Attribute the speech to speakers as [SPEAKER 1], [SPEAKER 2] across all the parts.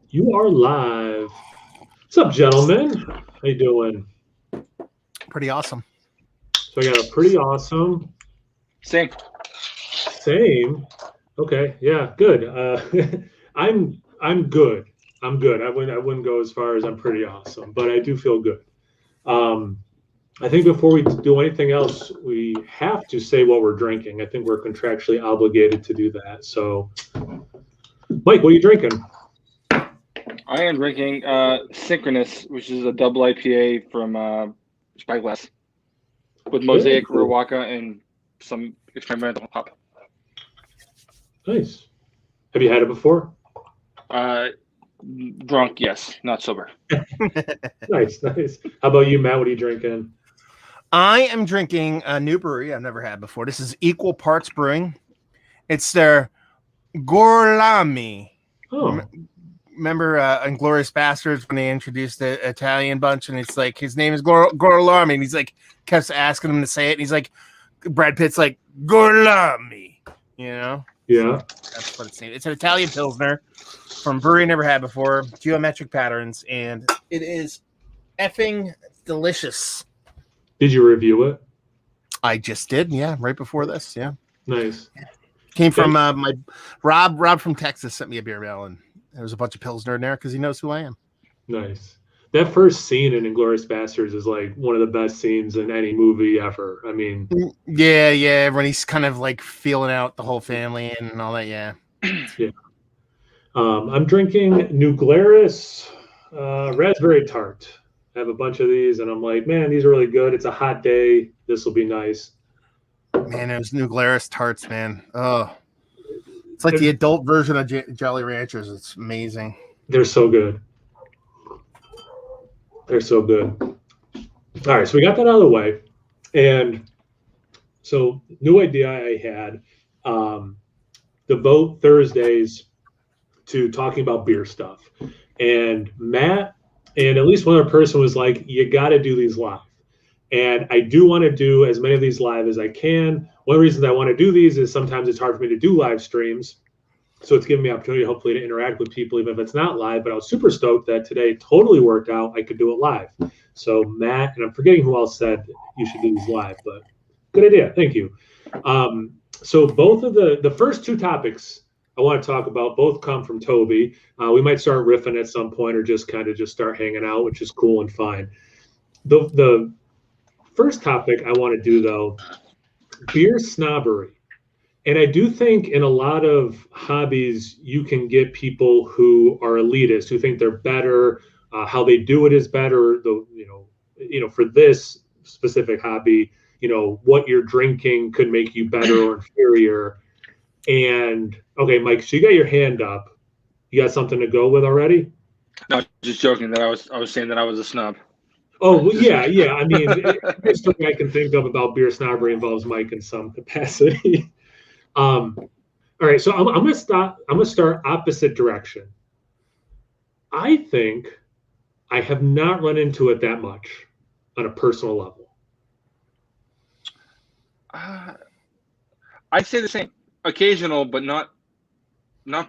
[SPEAKER 1] You are live. What's up, gentlemen? How you doing?
[SPEAKER 2] Pretty awesome.
[SPEAKER 1] So I got a pretty awesome.
[SPEAKER 3] Same.
[SPEAKER 1] Same. Okay. Yeah. Good. I'm good. I'm good. I wouldn't go as far as I'm pretty awesome, but I do feel good. Um, I think before we do anything else, we have to say what we're drinking. I think we're contractually obligated to do that. So, Mike, what are you drinking?
[SPEAKER 3] I am drinking Synchronous, which is a double IPA from Spyglass with Mosaic,
[SPEAKER 1] Cool.
[SPEAKER 3] Rawaka, and some experimental hop.
[SPEAKER 1] Nice. Have you had it before?
[SPEAKER 3] Drunk, yes, not sober.
[SPEAKER 1] Nice. How about you, Matt? What are you drinking?
[SPEAKER 2] I am drinking a new brewery I've never had before. This is Equal Parts Brewing. It's their Gorlami.
[SPEAKER 1] Oh,
[SPEAKER 2] Remember Inglourious Bastards when they introduced the Italian bunch, and it's like his name is Gorlami, and he's like kept asking him to say it, and he's like, Brad Pitt's like Gorlami, you know?
[SPEAKER 1] yeah.
[SPEAKER 2] That's what it's named. It's an Italian Pilsner from a brewery I never had before, geometric patterns, and it is effing delicious.
[SPEAKER 1] Did you review it?
[SPEAKER 2] I just did, yeah, right before this, yeah.
[SPEAKER 1] Nice.
[SPEAKER 2] Came from my Rob from Texas sent me a beer barrel, and there was a bunch of Pilsner in there because he knows who I am.
[SPEAKER 1] Nice. That first scene in Inglourious Bastards is like one of the best scenes in any movie ever. I mean,
[SPEAKER 2] yeah, when he's kind of like feeling out the whole family and all that, yeah.
[SPEAKER 1] Yeah. I'm drinking New Glarus raspberry tart. I have a bunch of these, and I'm like, man, these are really good. It's a hot day. This will be nice.
[SPEAKER 2] Man, those New Glarus tarts, man. Oh, it's like the adult version of Jolly Ranchers. It's amazing.
[SPEAKER 1] They're so good. They're so good. All right, so we got that out of the way. And so, new idea I had, devote Thursdays to talking about beer stuff. And Matt and at least one other person was like, you got to do these live. And I do want to do as many of these live as I can. One of the reasons I want to do these is sometimes it's hard for me to do live streams. So it's giving me opportunity, hopefully, to interact with people, even if it's not live. But I was super stoked that today totally worked out. I could do it live. So Matt, and I'm forgetting who else said you should do these live, but good idea. Thank you. So both of the first two topics I want to talk about both come from Toby. We might start riffing at some point or just kind of just start hanging out, which is cool and fine. The first topic I want to do, though, beer snobbery. And I do think in a lot of hobbies, you can get people who are elitist, who think they're better, how they do it is better. For this specific hobby, what you're drinking could make you better or inferior. And okay, Mike, so you got your hand up. You got something to go with already?
[SPEAKER 3] No, just joking. That I was saying that I was a snob.
[SPEAKER 1] Oh, well, yeah. I mean, there's something I can think of about beer snobbery involves Mike in some capacity. All right, so I'm gonna stop. I'm gonna start opposite direction. I think I have not run into it that much on a personal level.
[SPEAKER 3] I'd say the same. Occasional, but not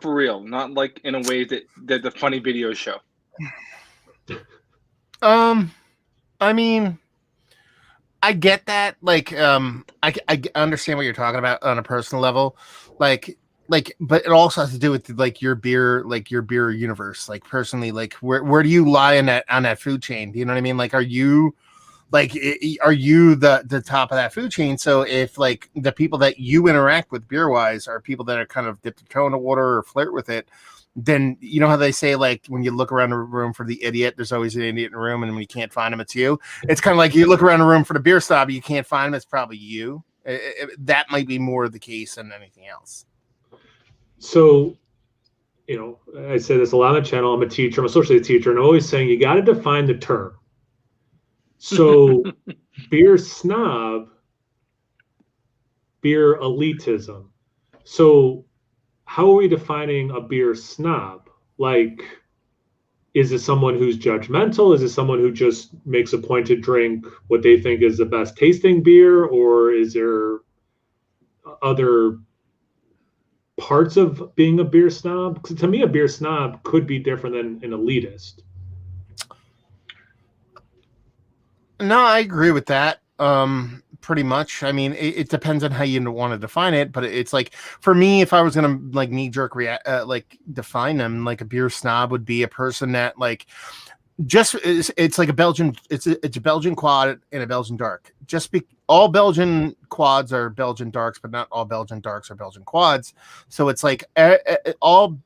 [SPEAKER 3] for real. Not like in a way that the funny videos show.
[SPEAKER 2] I mean, I get that. Like, I understand what you're talking about on a personal level. Like, but it also has to do with like your beer universe. Like personally, like where do you lie on that food chain? Do you know what I mean? Like, are you the top of that food chain? So if like the people that you interact with beer wise are people that are kind of dip their toe in the water or flirt with it, then you know how they say, like, when you look around the room for the idiot, there's always an idiot in the room, and when you can't find him, it's you. It's kind of like you look around the room for the beer snob, you can't find him, it's probably you. That might be more the case than anything else.
[SPEAKER 1] So, I say this a lot on the channel. I'm a teacher. I'm a social teacher, and I'm always saying you got to define the term. So, beer snob, beer elitism. So, how are we defining a beer snob? Like, is it someone who's judgmental? Is it someone who just makes a point to drink what they think is the best tasting beer? Or is there other parts of being a beer snob? 'Cause to me, a beer snob could be different than an elitist.
[SPEAKER 2] No, I agree with that. Pretty much. I mean, it depends on how you want to define it, but it's like for me, if I was gonna like knee jerk like define them, like a beer snob would be a person that like just it's like a Belgian, it's a Belgian quad and a Belgian dark. All Belgian quads are Belgian darks, but not all Belgian darks are Belgian quads. So it's like all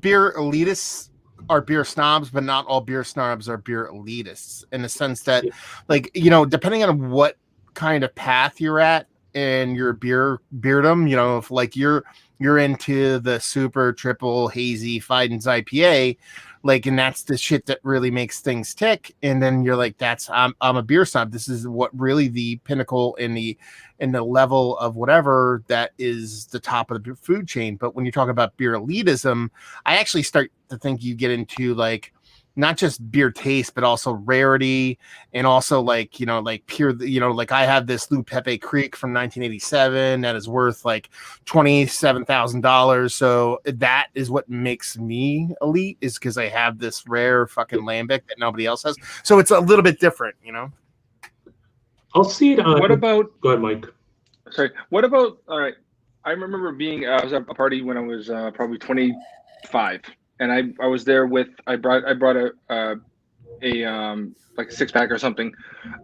[SPEAKER 2] beer elitists are beer snobs, but not all beer snobs are beer elitists in the sense that, like, you know, depending on what kind of path you're at in your beerdom, you know, if like you're into the super triple hazy Fidens IPA, like, and that's the shit that really makes things tick. And then you're like, I'm a beer snob. This is what really the pinnacle in the level of whatever that is the top of the food chain. But when you're talking about beer elitism, I actually start to think you get into like not just beer taste, but also rarity, and also like, you know, like pure, you know, like I have this Lou Pepe Creek from 1987 that is worth like $27,000. So that is what makes me elite, is because I have this rare fucking lambic that nobody else has. So it's a little bit different, you know.
[SPEAKER 1] I'll see it on.
[SPEAKER 3] What about?
[SPEAKER 1] Go ahead, Mike.
[SPEAKER 3] Sorry. What about? All right. I remember being. I was at a party when I was probably 25, and I was there with. I brought a like a 6-pack or something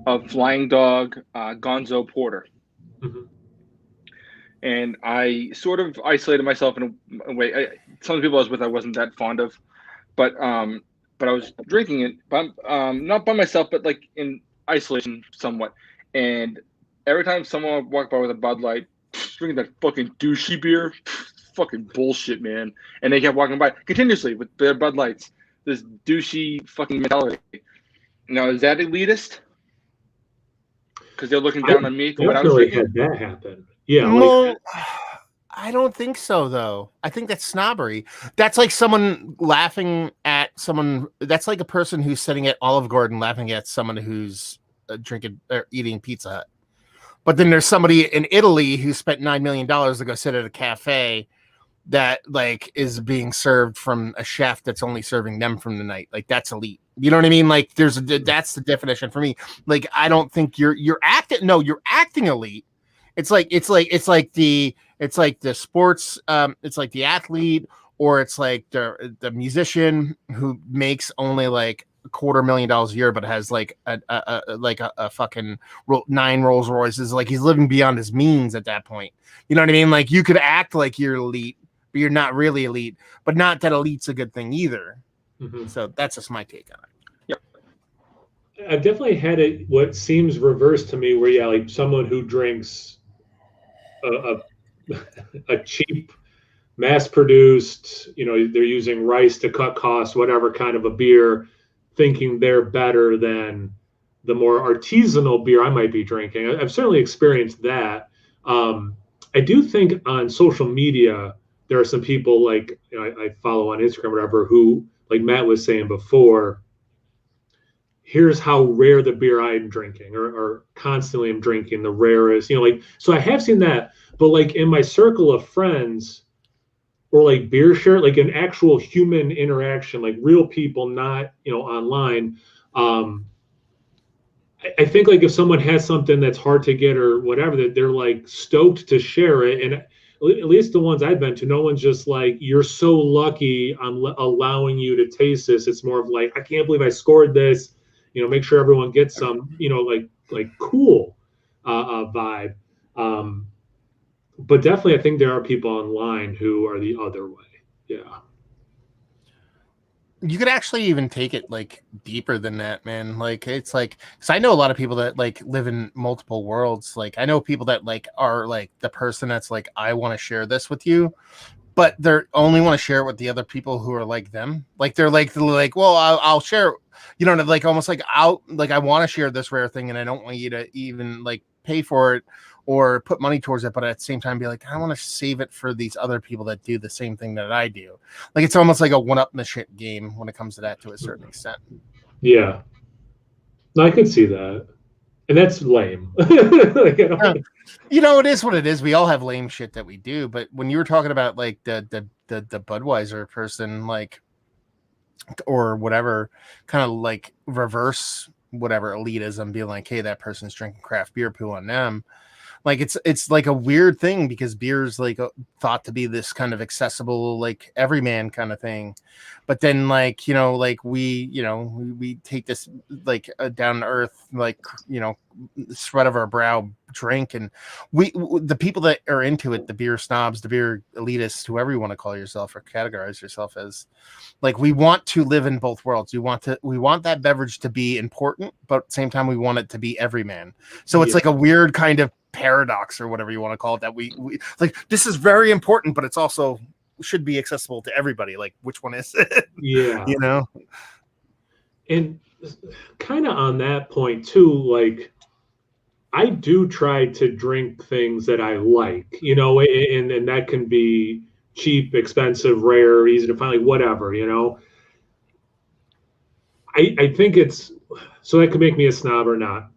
[SPEAKER 3] of Flying Dog Gonzo Porter, and I sort of isolated myself in a way. Some of the people I was with, I wasn't that fond of, but I was drinking it, but not by myself, but like in isolation somewhat. And every time someone walked by with a Bud Light, drinking that fucking douchey beer, fucking bullshit, man. And they kept walking by continuously with their Bud Lights, this douchey fucking mentality. Now, is that elitist? Because they're looking down on me for what I was drinking?
[SPEAKER 1] Had that happen. Yeah.
[SPEAKER 2] Well, I don't think so, though. I think that's snobbery. That's like someone laughing at someone. That's like a person who's sitting at Olive Garden laughing at someone who's drinking or eating Pizza Hut. But then there's somebody in Italy who spent $9 million to go sit at a cafe that like is being served from a chef that's only serving them from the night. Like, that's elite. You know what I mean? Like, that's the definition for me. Like, I don't think you're acting elite. It's like the sports, it's like the athlete, or it's like the musician who makes only like $250,000 a year, but has like a fucking 9 Rolls Royces. Like, he's living beyond his means at that point. You know what I mean? Like, you could act like you're elite, but you're not really elite. But not that elite's a good thing either. Mm-hmm. So that's just my take on it.
[SPEAKER 1] Yep. I've definitely had it what seems reversed to me, where like someone who drinks a cheap, mass-produced, you know, they're using rice to cut costs, whatever kind of a beer, thinking they're better than the more artisanal beer I might be drinking. I've certainly experienced that. I do think on social media, there are some people like, you know, I follow on Instagram or whatever, who, like Matt was saying before, here's how rare the beer I'm drinking, or constantly I'm drinking the rarest, you know, like, so I have seen that, but like in my circle of friends, or like beer share, like an actual human interaction, like real people, not, you know, online. I think like if someone has something that's hard to get or whatever, that they're like stoked to share it. And at least the ones I've been to, no one's just like, you're so lucky I'm allowing you to taste this. It's more of like, I can't believe I scored this, you know, make sure everyone gets some, you know, like cool vibe. But definitely, I think there are people online who are the other way. Yeah.
[SPEAKER 2] You could actually even take it like deeper than that, man. Like, it's like, because I know a lot of people that like live in multiple worlds. Like, I know people that like are like the person that's like, I want to share this with you, but they're only want to share it with the other people who are like them. Like, they're like, well, I'll share, you know, like almost like I want to share this rare thing, and I don't want you to even like pay for it or put money towards it, but at the same time be like, I want to save it for these other people that do the same thing that I do. Like, it's almost like a one-upmanship game when it comes to that, to a certain extent.
[SPEAKER 1] Yeah. I could see that. And that's lame. Like,
[SPEAKER 2] you know, it is what it is. We all have lame shit that we do. But when you were talking about like the Budweiser person, like, or whatever, kind of like reverse whatever elitism, being like, hey, that person's drinking craft beer, poo on them. Like it's like a weird thing because beer's like thought to be this kind of accessible, like everyman kind of thing. But then like, you know, like we take this like down to earth, like, you know, sweat of our brow drink. And the people that are into it, the beer snobs, the beer elitists, whoever you want to call yourself or categorize yourself as, like, we want to live in both worlds. We want that beverage to be important, but at the same time we want it to be everyman. So it's like a weird kind of paradox or whatever you want to call it, that we like, this is very important, but it's also should be accessible to everybody. Like, which one is it?
[SPEAKER 1] Yeah.
[SPEAKER 2] You know?
[SPEAKER 1] And kind of on that point too, like, I do try to drink things that I like, you know, and that can be cheap, expensive, rare, easy to find, like whatever, you know. I think it's, so that could make me a snob or not.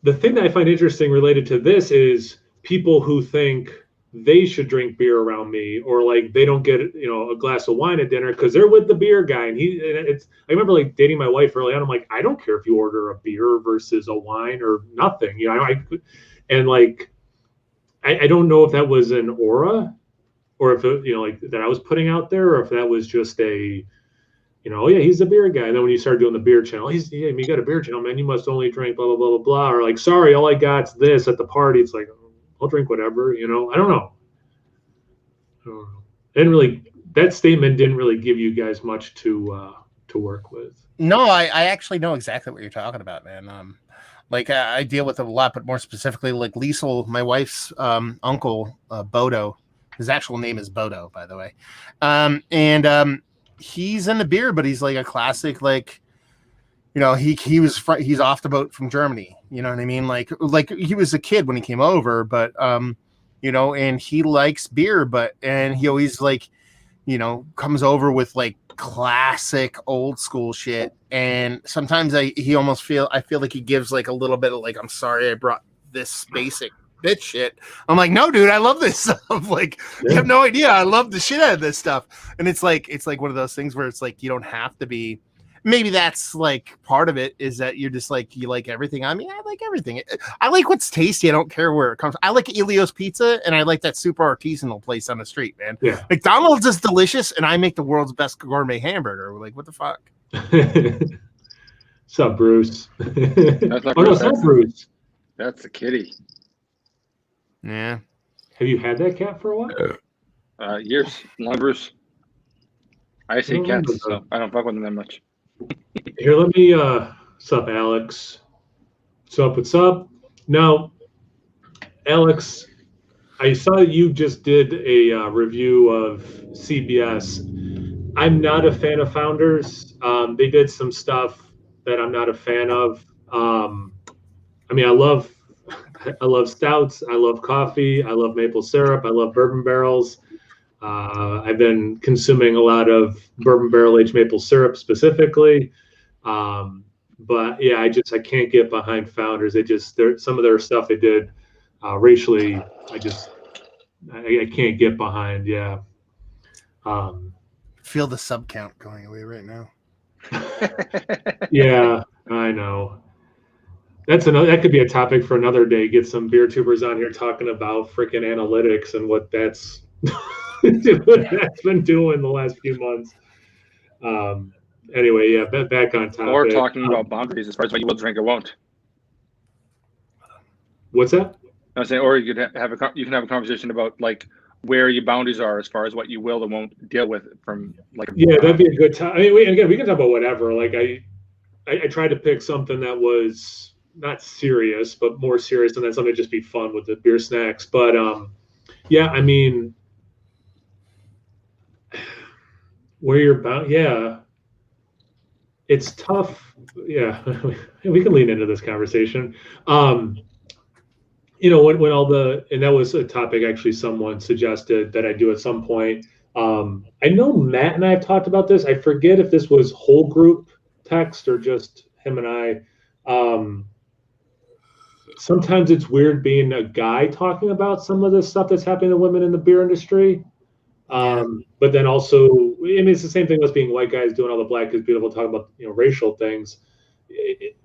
[SPEAKER 1] The thing that I find interesting related to this is people who think they should drink beer around me, or like they don't get, you know, a glass of wine at dinner because they're with the beer guy. And I remember like dating my wife early on. I'm like, I don't care if you order a beer versus a wine or nothing, you know. And like, I don't know if that was an aura, or if it, you know, like that I was putting out there, or if that was just a, you know, oh yeah, he's the beer guy. And then when you start doing the beer channel, yeah, you got a beer channel, man. You must only drink blah, blah, blah, blah, blah. Or like, sorry, all I got's this at the party. It's like, I'll drink whatever, you know. I don't know. Didn't really, that statement didn't really give you guys much to work with.
[SPEAKER 2] No, I actually know exactly what you're talking about, man. Like I deal with it a lot, but more specifically, like Liesel, my wife's uncle, Bodo. His actual name is Bodo, by the way. And he's into beer, but he's like a classic, like, you know, he's off the boat from Germany. You know what I mean? Like he was a kid when he came over, but you know, and he likes beer, and he always like, you know, comes over with like classic old school shit. And sometimes I feel like he gives like a little bit of like, I'm sorry I brought this basic bitch shit. I'm like, no, dude, I love this stuff. Like, you have no idea. I love the shit out of this stuff. And it's like one of those things where it's like, you don't have to be, maybe that's like part of it, is that you're just like, you like everything. I mean, I like everything. I like what's tasty. I don't care where it comes. I like Elio's pizza, and I like that super artisanal place on the street, man.
[SPEAKER 1] Yeah.
[SPEAKER 2] McDonald's is delicious, and I make the world's best gourmet hamburger. Like, what the fuck?
[SPEAKER 1] What's up, Bruce?
[SPEAKER 3] That's not
[SPEAKER 1] oh, no, it's not Bruce.
[SPEAKER 3] That's the kitty.
[SPEAKER 2] Yeah.
[SPEAKER 1] Have you had that cat for a while?
[SPEAKER 3] Years. Long Bruce. I say cats, so I don't fuck with them that much.
[SPEAKER 1] Here, let me, what's up, Alex? What's up? Now, Alex, I saw that you just did a review of CBS. I'm not a fan of Founders. They did some stuff that I'm not a fan of. I mean, I love stouts. I love coffee. I love maple syrup. I love bourbon barrels. I've been consuming a lot of bourbon barrel aged maple syrup specifically. But yeah, I can't get behind Founders. Some of their stuff they did racially, I can't get behind. Yeah.
[SPEAKER 2] Feel the sub count going away right now.
[SPEAKER 1] Yeah, I know. That could be a topic for another day. Get some beer tubers on here talking about freaking analytics and what that's been doing the last few months. Anyway, yeah, back on topic.
[SPEAKER 3] Or talking about boundaries as far as what you will drink or won't.
[SPEAKER 1] What's that?
[SPEAKER 3] I was saying, or you could have a conversation about like where your boundaries are as far as what you will and won't deal with from like.
[SPEAKER 1] Yeah, that'd be a good time. I mean, we can talk about whatever. Like I tried to pick something that was not serious, but more serious, and then something to just be fun with the beer snacks. But yeah, I mean, where you're bound, yeah, it's tough. Yeah, we can lean into this conversation. You know, when and that was a topic actually someone suggested that I do at some point. I know Matt and I have talked about this. I forget if this was whole group text or just him and I. sometimes it's weird being a guy talking about some of the stuff that's happening to women in the beer industry. But then also, I mean, it's the same thing as being white guys doing all the black is beautiful, talking about, you know, racial things.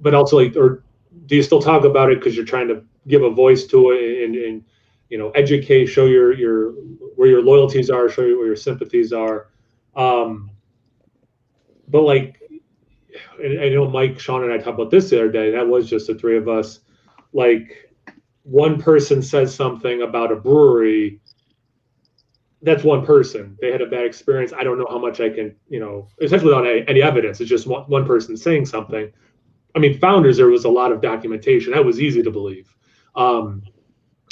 [SPEAKER 1] But also, like, or do you still talk about it because you're trying to give a voice to it and you know, educate, show your where your loyalties are, show you where your sympathies are. But like, and I know Mike, Sean, and I talked about this the other day. That was just the three of us. Like, one person says something about a brewery. That's one person. They had a bad experience. I don't know how much I can, you know, essentially without any evidence. It's just one person saying something. I mean, Founders, there was a lot of documentation. That was easy to believe.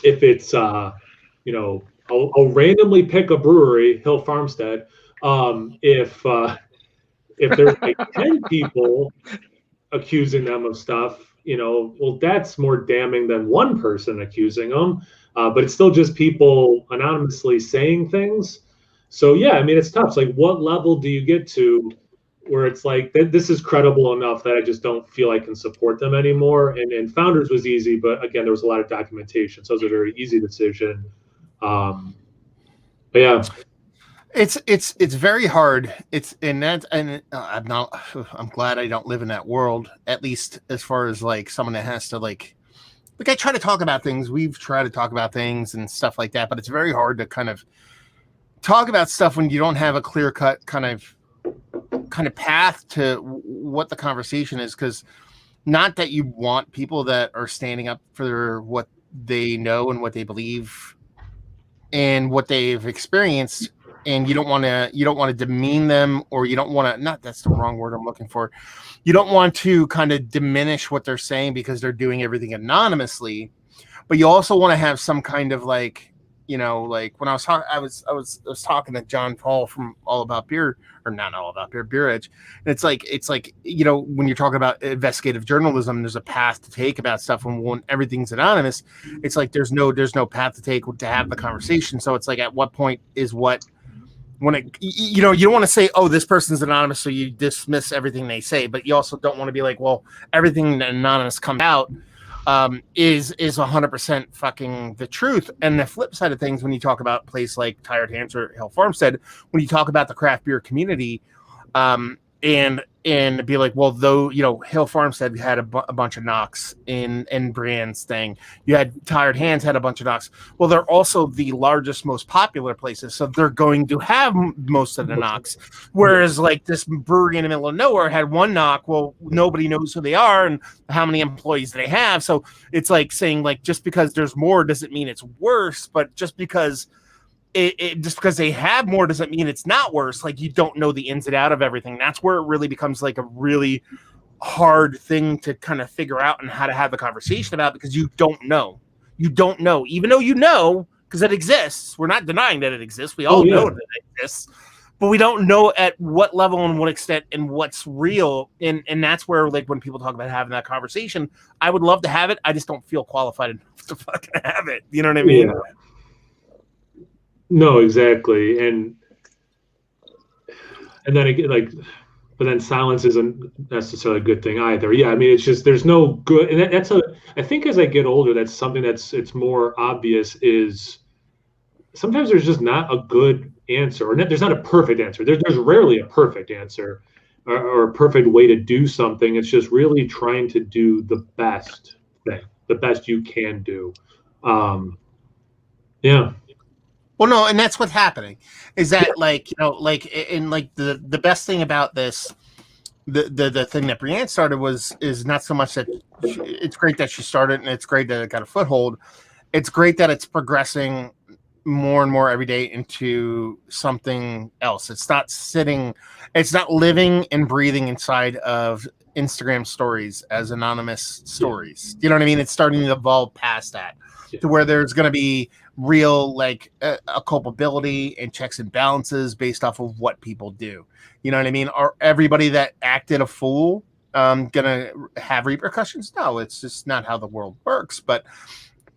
[SPEAKER 1] If it's, you know, I'll randomly pick a brewery, Hill Farmstead. If there's like 10 people accusing them of stuff, you know, well, that's more damning than one person accusing them. But it's still just people anonymously saying things. So yeah, I mean, it's tough. It's like, what level do you get to where it's like this is credible enough that I just don't feel I can support them anymore? And Founders was easy, but again, there was a lot of documentation, so it was a very easy decision. But yeah.
[SPEAKER 2] It's very hard. I'm glad I don't live in that world, at least as far as like someone that has to like I try to talk about things. We've tried to talk about things and stuff like that, but it's very hard to kind of talk about stuff when you don't have a clear cut kind of path to what the conversation is. Because not that you want people that are standing up for what they know and what they believe and what they've experienced, and you don't want to demean them, or you don't want to, not, that's the wrong word I'm looking for. You don't want to kind of diminish what they're saying because they're doing everything anonymously, but you also want to have some kind of like, you know, like when I was talking to John Paul from All About Beer, or not All About Beer, Beer Edge. And it's like, you know, when you're talking about investigative journalism, there's a path to take about stuff, and when everything's anonymous, it's like there's no path to take to have the conversation. So it's like, at what point is what, when it, you know, you don't want to say, oh, this person's anonymous, so you dismiss everything they say, but you also don't want to be like, well, everything that anonymous comes out is 100% fucking the truth. And the flip side of things, when you talk about a place like Tired Hands or Hill Farmstead, when you talk about the craft beer community, and be like, well, though, you know, Hill Farmstead had a bunch of knocks in Brand's thing. You had Tired Hands had a bunch of knocks. Well, they're also the largest, most popular places, so they're going to have most of the knocks. Whereas like this brewery in the middle of nowhere had one knock. Well, nobody knows who they are and how many employees they have. So it's like saying, like, just because there's more doesn't mean it's worse, but just because just because they have more doesn't mean it's not worse. Like, you don't know the ins and out of everything. That's where it really becomes like a really hard thing to kind of figure out and how to have the conversation about, because you don't know. You don't know, even though you know, because it exists. We're not denying that it exists. We all know that it exists, but we don't know at what level and what extent and what's real. And that's where, like, when people talk about having that conversation, I would love to have it. I just don't feel qualified enough to fucking have it. You know what I mean?
[SPEAKER 1] Yeah. No, exactly. And then again, like, but then silence isn't necessarily a good thing either. Yeah, I mean, it's just, there's no good, and I think as I get older, that's something it's more obvious, is sometimes there's just not a good answer, or there's not a perfect answer. There's rarely a perfect answer or a perfect way to do something. It's just really trying to do the best thing, the best you can do. Yeah.
[SPEAKER 2] Well, no, and that's what's happening. Is that, like, you know, like, in like the best thing about this, the thing that Brienne started is not so much that it's great that she started, and it's great that it got a foothold. It's great that it's progressing more and more every day into something else. It's not living and breathing inside of Instagram stories as anonymous stories. You know what I mean? It's starting to evolve past that to where there's going to be real, like, a culpability and checks and balances based off of what people do. You know what I mean? Are everybody that acted a fool gonna have repercussions? No, it's just not how the world works. But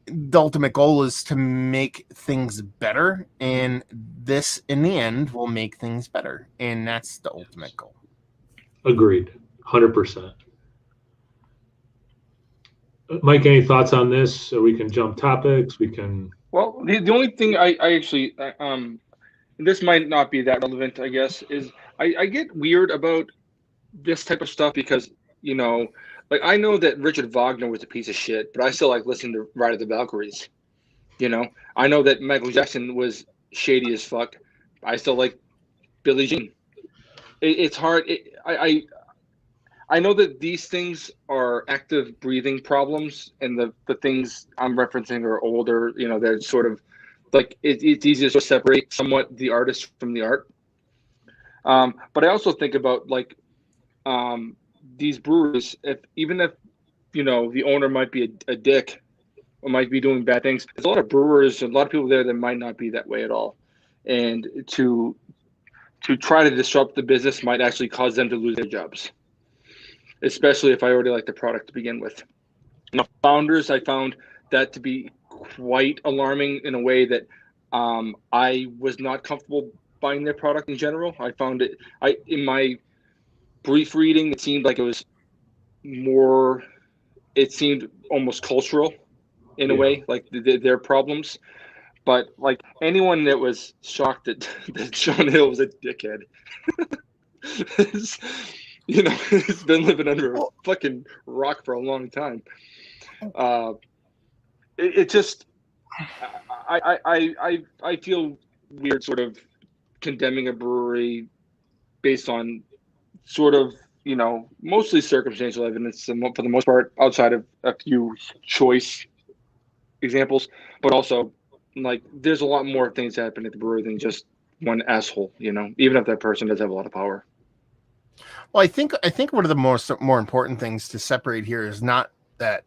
[SPEAKER 2] the ultimate goal is to make things better, and this in the end will make things better, and that's the ultimate goal.
[SPEAKER 1] Agreed. 100%. Mike, any thoughts on this? So we can jump topics. We can.
[SPEAKER 3] Well, the only thing I actually this might not be that relevant, I guess, is I get weird about this type of stuff because you know, like I know that Richard Wagner was a piece of shit, but I still like listening to Ride of the Valkyries. You know, I know that Michael Jackson was shady as fuck. I still like Billie Jean. It's hard. I know that these things are active breathing problems, and the things I'm referencing are older. You know, they're sort of like it's easier to separate somewhat the artist from the art. But I also think about like these breweries. If even if you know the owner might be a dick or might be doing bad things, there's a lot of brewers and a lot of people there that might not be that way at all, and to try to disrupt the business might actually cause them to lose their jobs, especially if I already like the product to begin with. Now, founders, I found that to be quite alarming in a way that I was not comfortable buying their product in general. I found it, in my brief reading, it seemed like it was more, it seemed almost cultural in a way, like their problems. But like anyone that was shocked that, that Sean Hill was a dickhead, you know, he's been living under a fucking rock for a long time. It just, I feel weird sort of condemning a brewery based on sort of, you know, mostly circumstantial evidence for the most part, outside of a few choice examples, but also like there's a lot more things happen at the brewery than just one asshole, you know, even if that person does have a lot of power.
[SPEAKER 2] Well, I think one of the more important things to separate here is not that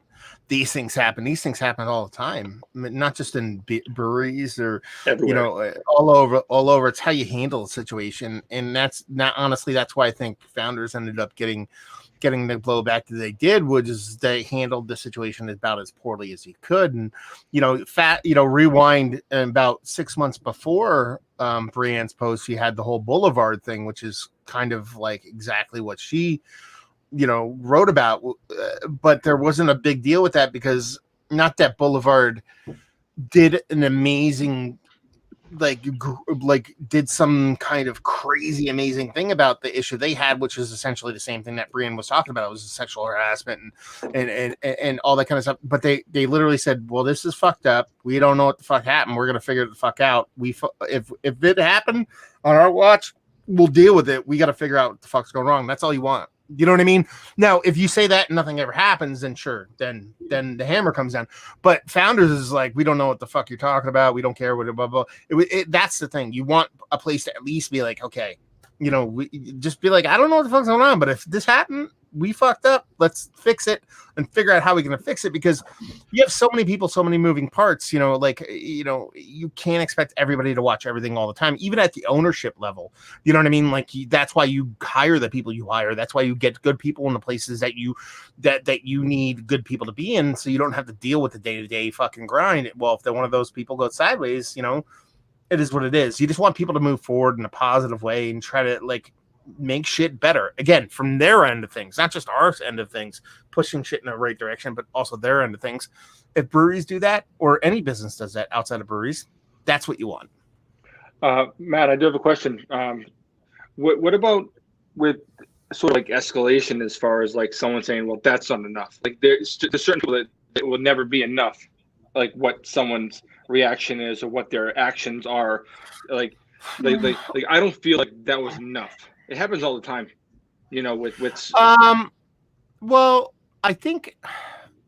[SPEAKER 2] these things happen. These things happen all the time, I mean, not just in breweries or
[SPEAKER 3] Everywhere.
[SPEAKER 2] you know all over. All over. It's how you handle a situation, and that's not honestly. That's why I think founders ended up getting the blowback that they did, which is they handled the situation about as poorly as he could. And you know, rewind about 6 months before Brienne's post, she had the whole Boulevard thing, which is kind of like exactly what she, you know, wrote about. But there wasn't a big deal with that because not that Boulevard did an amazing like did some kind of crazy amazing thing about the issue they had, which is essentially the same thing that Brienne was talking about. It was sexual harassment and all that kind of stuff. But they literally said, well, this is fucked up. We don't know what the fuck happened. We're gonna figure it the fuck out. If it happened on our watch, we'll deal with it. We got to figure out what the fuck's going wrong. That's all you want. You know what I mean? Now, if you say that and nothing ever happens, then sure, then the hammer comes down. But founders is like, we don't know what the fuck you're talking about. We don't care what blah blah. That's the thing. You want a place to at least be like, okay, you know, we just be like, I don't know what the fuck's going on, but if this happened, we fucked up. Let's fix it and figure out how we're going to fix it, because you have so many people, so many moving parts, you know, like, you know, you can't expect everybody to watch everything all the time, even at the ownership level. You know what I mean? Like that's why you hire the people you hire. That's why you get good people in the places that you need good people to be in. So you don't have to deal with the day-to-day fucking grind. Well, if one of those people goes sideways, you know, it is what it is. You just want people to move forward in a positive way and try to like make shit better again from their end of things, not just our end of things, pushing shit in the right direction, but also their end of things. If breweries do that, or any business does that outside of breweries, that's what you want.
[SPEAKER 3] Matt, I do have a question. What about with sort of like escalation, as far as like someone saying, well, that's not enough. Like there's certain people that it will never be enough, like what someone's reaction is or what their actions are. Like I don't feel like that was enough. It happens all the time, you know, with
[SPEAKER 2] well, I think,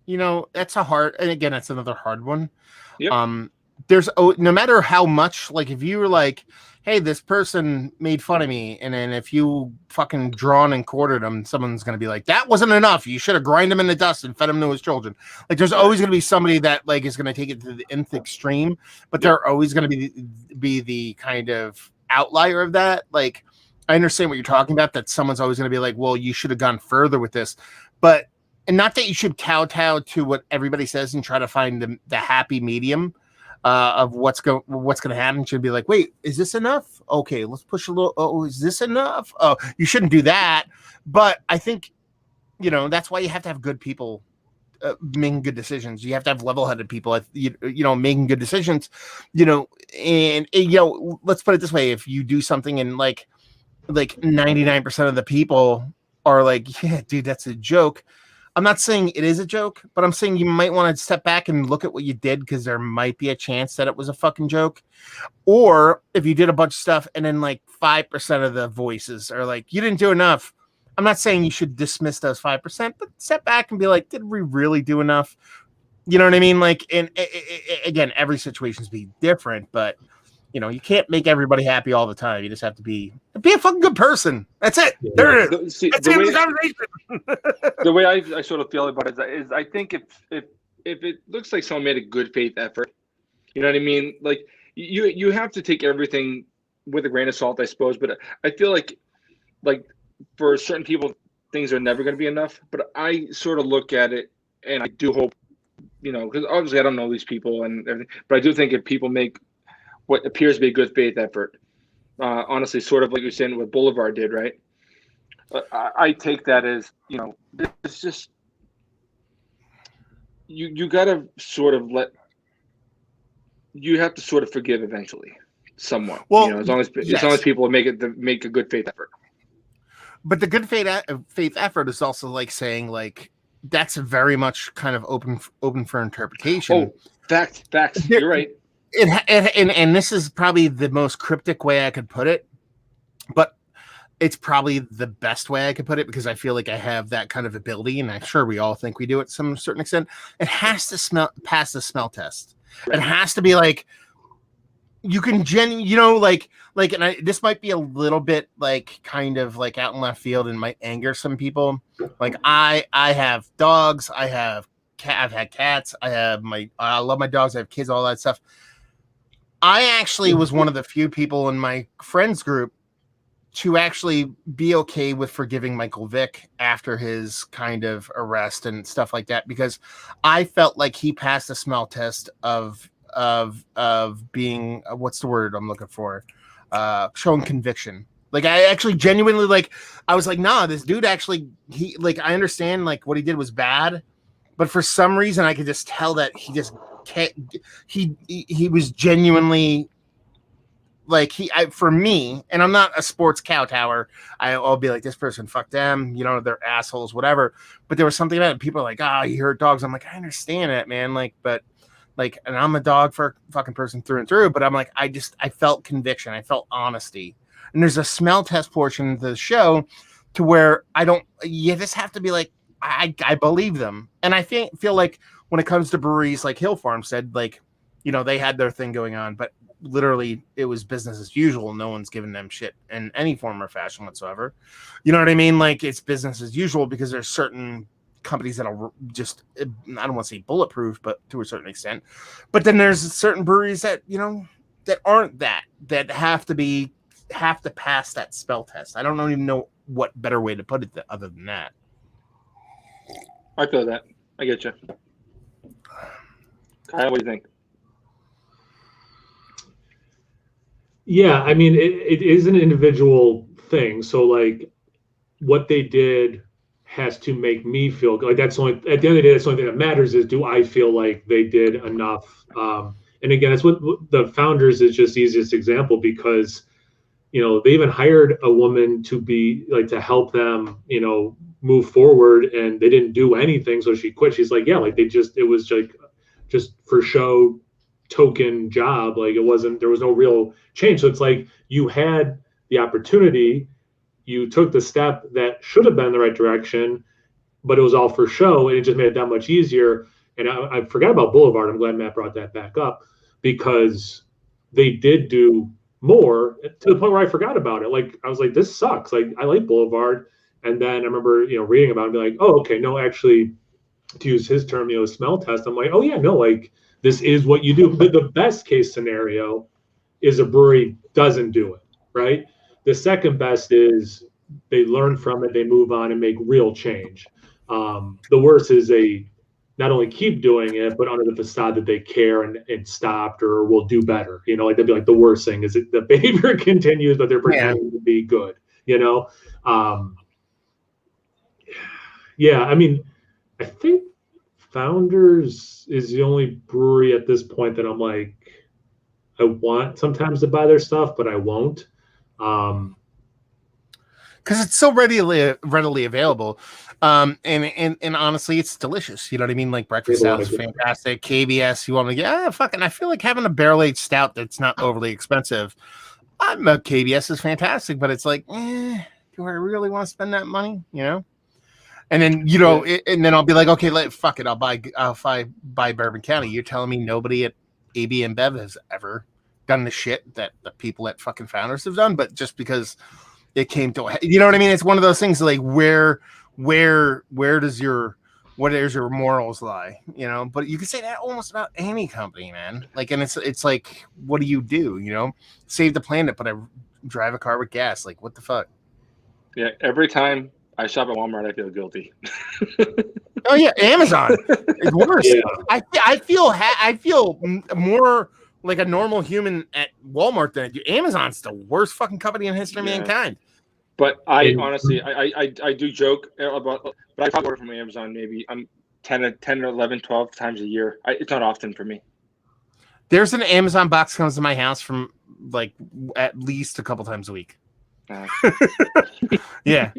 [SPEAKER 2] you know, that's a hard, and again, that's another hard one.
[SPEAKER 3] Yep.
[SPEAKER 2] There's no matter how much, like if you were like, hey, this person made fun of me, and then if you fucking drawn and quartered them, someone's going to be like, that wasn't enough. You should have grind him in the dust and fed him to his children. Like there's always going to be somebody that like is going to take it to the nth extreme, but they're always going to be the kind of outlier of that. Like I understand what you're talking about, that someone's always going to be like, well, you should have gone further with this, but and not that you should kowtow to what everybody says and try to find the happy medium of what's going to happen. You should be like, wait, is this enough? Okay, let's push a little. Oh, is this enough? Oh, you shouldn't do that. But I think, you know, that's why you have to have good people making good decisions. You have to have level-headed people, making good decisions, and let's put it this way. If you do something and like 99% of the people are like, yeah, dude, that's a joke. I'm not saying it is a joke, but I'm saying you might want to step back and look at what you did, because there might be a chance that it was a fucking joke. Or if you did a bunch of stuff and then like 5% of the voices are like, you didn't do enough. I'm not saying you should dismiss those 5%, but step back and be like, did we really do enough? You know what I mean? Like, and again, every situation's be different, but you can't make everybody happy all the time. You just have to be a fucking good person. That's it.
[SPEAKER 1] Yeah.
[SPEAKER 2] There it is.
[SPEAKER 3] See,
[SPEAKER 2] That's the end of the conversation.
[SPEAKER 3] The way I sort of feel about it is I think if it looks like someone made a good faith effort, you know what I mean? Like you have to take everything with a grain of salt, I suppose. But I feel like for certain people, things are never going to be enough. But I sort of look at it, and I do hope, because obviously I don't know these people and everything, but I do think if people make what appears to be a good faith effort, honestly, sort of like you're saying what Boulevard did, right? I take that as, it's just, you got to sort of you have to sort of forgive eventually, somewhat.
[SPEAKER 2] Well,
[SPEAKER 3] as long as people make a good faith effort.
[SPEAKER 2] But the good faith effort is also like saying like that's very much kind of open for interpretation.
[SPEAKER 3] Oh, facts. You're right.
[SPEAKER 2] And this is probably the most cryptic way I could put it, but it's probably the best way I could put it, because I feel like I have that kind of ability, and I'm sure we all think we do at some certain extent. It has to pass the smell test. Right. It has to be like you can this might be a little bit like kind of like out in left field and might anger some people. Like I have dogs, I've had cats, I love my dogs, I have kids, all that stuff. I actually was one of the few people in my friends group to actually be okay with forgiving Michael Vick after his kind of arrest and stuff like that, because I felt like he passed the smell test of being, what's the word I'm looking for? Showing conviction. Like I actually genuinely I was like, nah, this dude actually, I understand like what he did was bad, but for some reason I could just tell that he just can't, he was genuinely for me, and I'm not a sports kowtower, I'll be like, this person, fuck them, they're assholes, whatever. But there was something about it. People are like, you hurt dogs. I'm like, I understand it, man. And I'm a dog for fucking person through and through, but I'm like, I felt conviction. I felt honesty. And there's a smell test portion of the show to where you just have to be like, I believe them. And I feel like when it comes to breweries, like Hill Farm said, they had their thing going on, but literally it was business as usual. No one's giving them shit in any form or fashion whatsoever. You know what I mean? Like it's business as usual, because there's certain companies that are just, I don't want to say bulletproof, but to a certain extent. But then there's certain breweries that, that aren't that have to pass that spell test. I don't even know what better way to put it other than that.
[SPEAKER 3] I feel that. I get you. Kyle, what do you think?
[SPEAKER 1] Yeah, I mean, it is an individual thing. So like what they did has to make me feel good. Like that's only, at the end of the day, that's the only thing that matters is, do I feel like they did enough? And again, that's what the Founders is just the easiest example, because, they even hired a woman to be like, to help them, move forward, and they didn't do anything. So she quit. She's like, yeah, like it was like just for show, token job. Like there was no real change. So it's like you had the opportunity, you took the step that should have been the right direction, but it was all for show, and it just made it that much easier. And I forgot about Boulevard. I'm glad Matt brought that back up, because they did do more to the point where I forgot about it. Like I was like, this sucks. Like I like Boulevard. And then I remember, reading about it and be like, oh, okay, no, actually, to use his term, smell test. I'm like, oh yeah, no, like this is what you do. The best case scenario is a brewery doesn't do it, right? The second best is they learn from it, they move on and make real change. The worst is they not only keep doing it, but under the facade that they care and stopped or will do better. Like that'd be like the worst thing is that the behavior continues, but they're pretending to be good, Yeah, I mean, I think Founders is the only brewery at this point that I'm like, I want sometimes to buy their stuff, but I won't.
[SPEAKER 2] Because it's so readily available. And honestly, it's delicious. You know what I mean? Like breakfast stout is fantastic. KBS, you want to get fucking. I feel like having a barrel aged stout that's not overly expensive. I'm a KBS is fantastic, but it's like, do I really want to spend that money? You know? And then and then I'll be like, okay, fuck it, I'll buy Bourbon County. You're telling me nobody at AB and Bev has ever done the shit that the people at fucking Founders have done, but just because it came to, you know what I mean? It's one of those things like where does your morals lie? You know, but you can say that almost about any company, man. Like, and it's like, what do? You know, save the planet, but I drive a car with gas. Like, what the fuck?
[SPEAKER 3] Yeah, every time I shop at Walmart, I feel guilty.
[SPEAKER 2] Oh yeah, Amazon is worse. Yeah. I feel more like a normal human at Walmart than I do. Amazon's the worst fucking company in history of mankind.
[SPEAKER 3] But I honestly, I do joke about, but I probably order from Amazon maybe 10 or 11, 12 times a year. It's not often for me.
[SPEAKER 2] There's an Amazon box comes to my house from like at least a couple times a week. Yeah.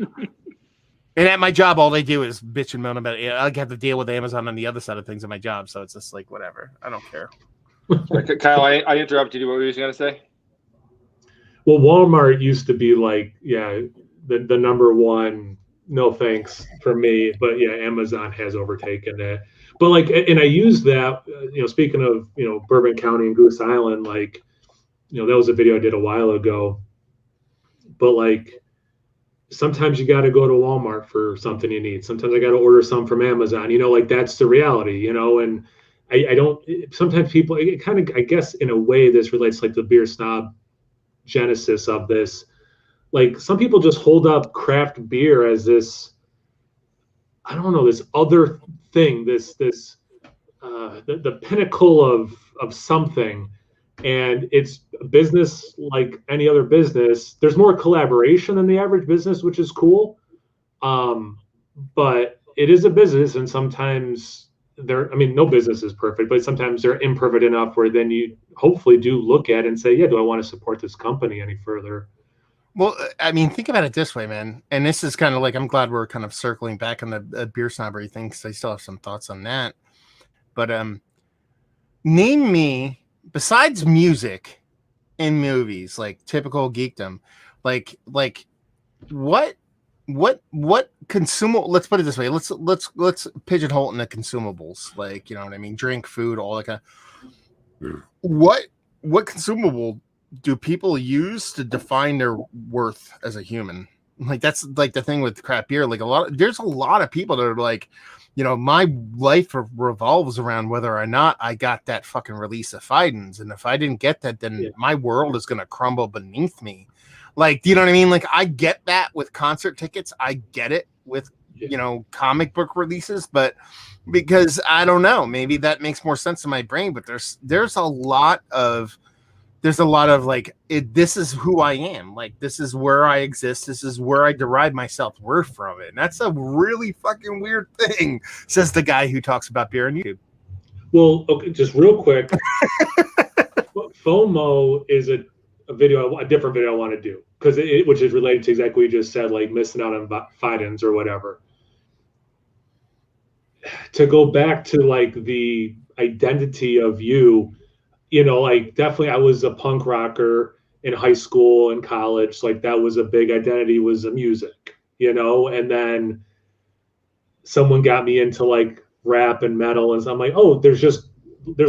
[SPEAKER 2] And at my job, all they do is bitch and moan about it. I have to deal with Amazon on the other side of things at my job, so it's just like whatever. I don't care.
[SPEAKER 3] Kyle, I interrupted you. What were you going to say?
[SPEAKER 1] Well, Walmart used to be like, the number one. No thanks for me, but yeah, Amazon has overtaken it. But like, and I use that. Speaking of Bourbon County and Goose Island, like, that was a video I did a while ago. But like, sometimes you got to go to Walmart for something you need. Sometimes I got to order some from Amazon, like that's the reality, and I don't, sometimes people, it kind of, I guess in a way this relates like the beer snob genesis of this. Like some people just hold up craft beer as this, I don't know, this other thing, the pinnacle of something. And it's a business like any other business. There's more collaboration than the average business, which is cool. But it is a business, and sometimes no business is perfect, but sometimes they're imperfect enough where then you hopefully do look at and say, yeah, do I want to support this company any further?
[SPEAKER 2] Well, I mean, think about it this way, man. And this is kind of like, I'm glad we're kind of circling back on the beer snobbery thing, because I still have some thoughts on that. But name me, besides music and movies, like typical geekdom, like what consumable, let's put it this way, let's pigeonhole it into consumables, like, you know what I mean, drink, food, all that kind of, what consumable do people use to define their worth as a human? Like, that's like the thing with craft beer. Like there's a lot of people that are like, my life revolves around whether or not I got that fucking release of Fidens. And if I didn't get that, then my world is going to crumble beneath me. Like, do you know what I mean? Like, I get that with concert tickets. I get it with, comic book releases, but because I don't know, maybe that makes more sense in my brain, but there's a lot of like, this is who I am. Like, this is where I exist. This is where I derive my self-worth from it. And that's a really fucking weird thing, says the guy who talks about beer on YouTube.
[SPEAKER 1] Well, okay, just real quick. FOMO is a different video I want to do, because which is related to exactly what you just said, like missing out on Fidens or whatever. To go back to like the identity of you, like definitely I was a punk rocker in high school and college. So like that was a big identity, was the music, and then someone got me into like rap and metal, and so I'm like, oh, there's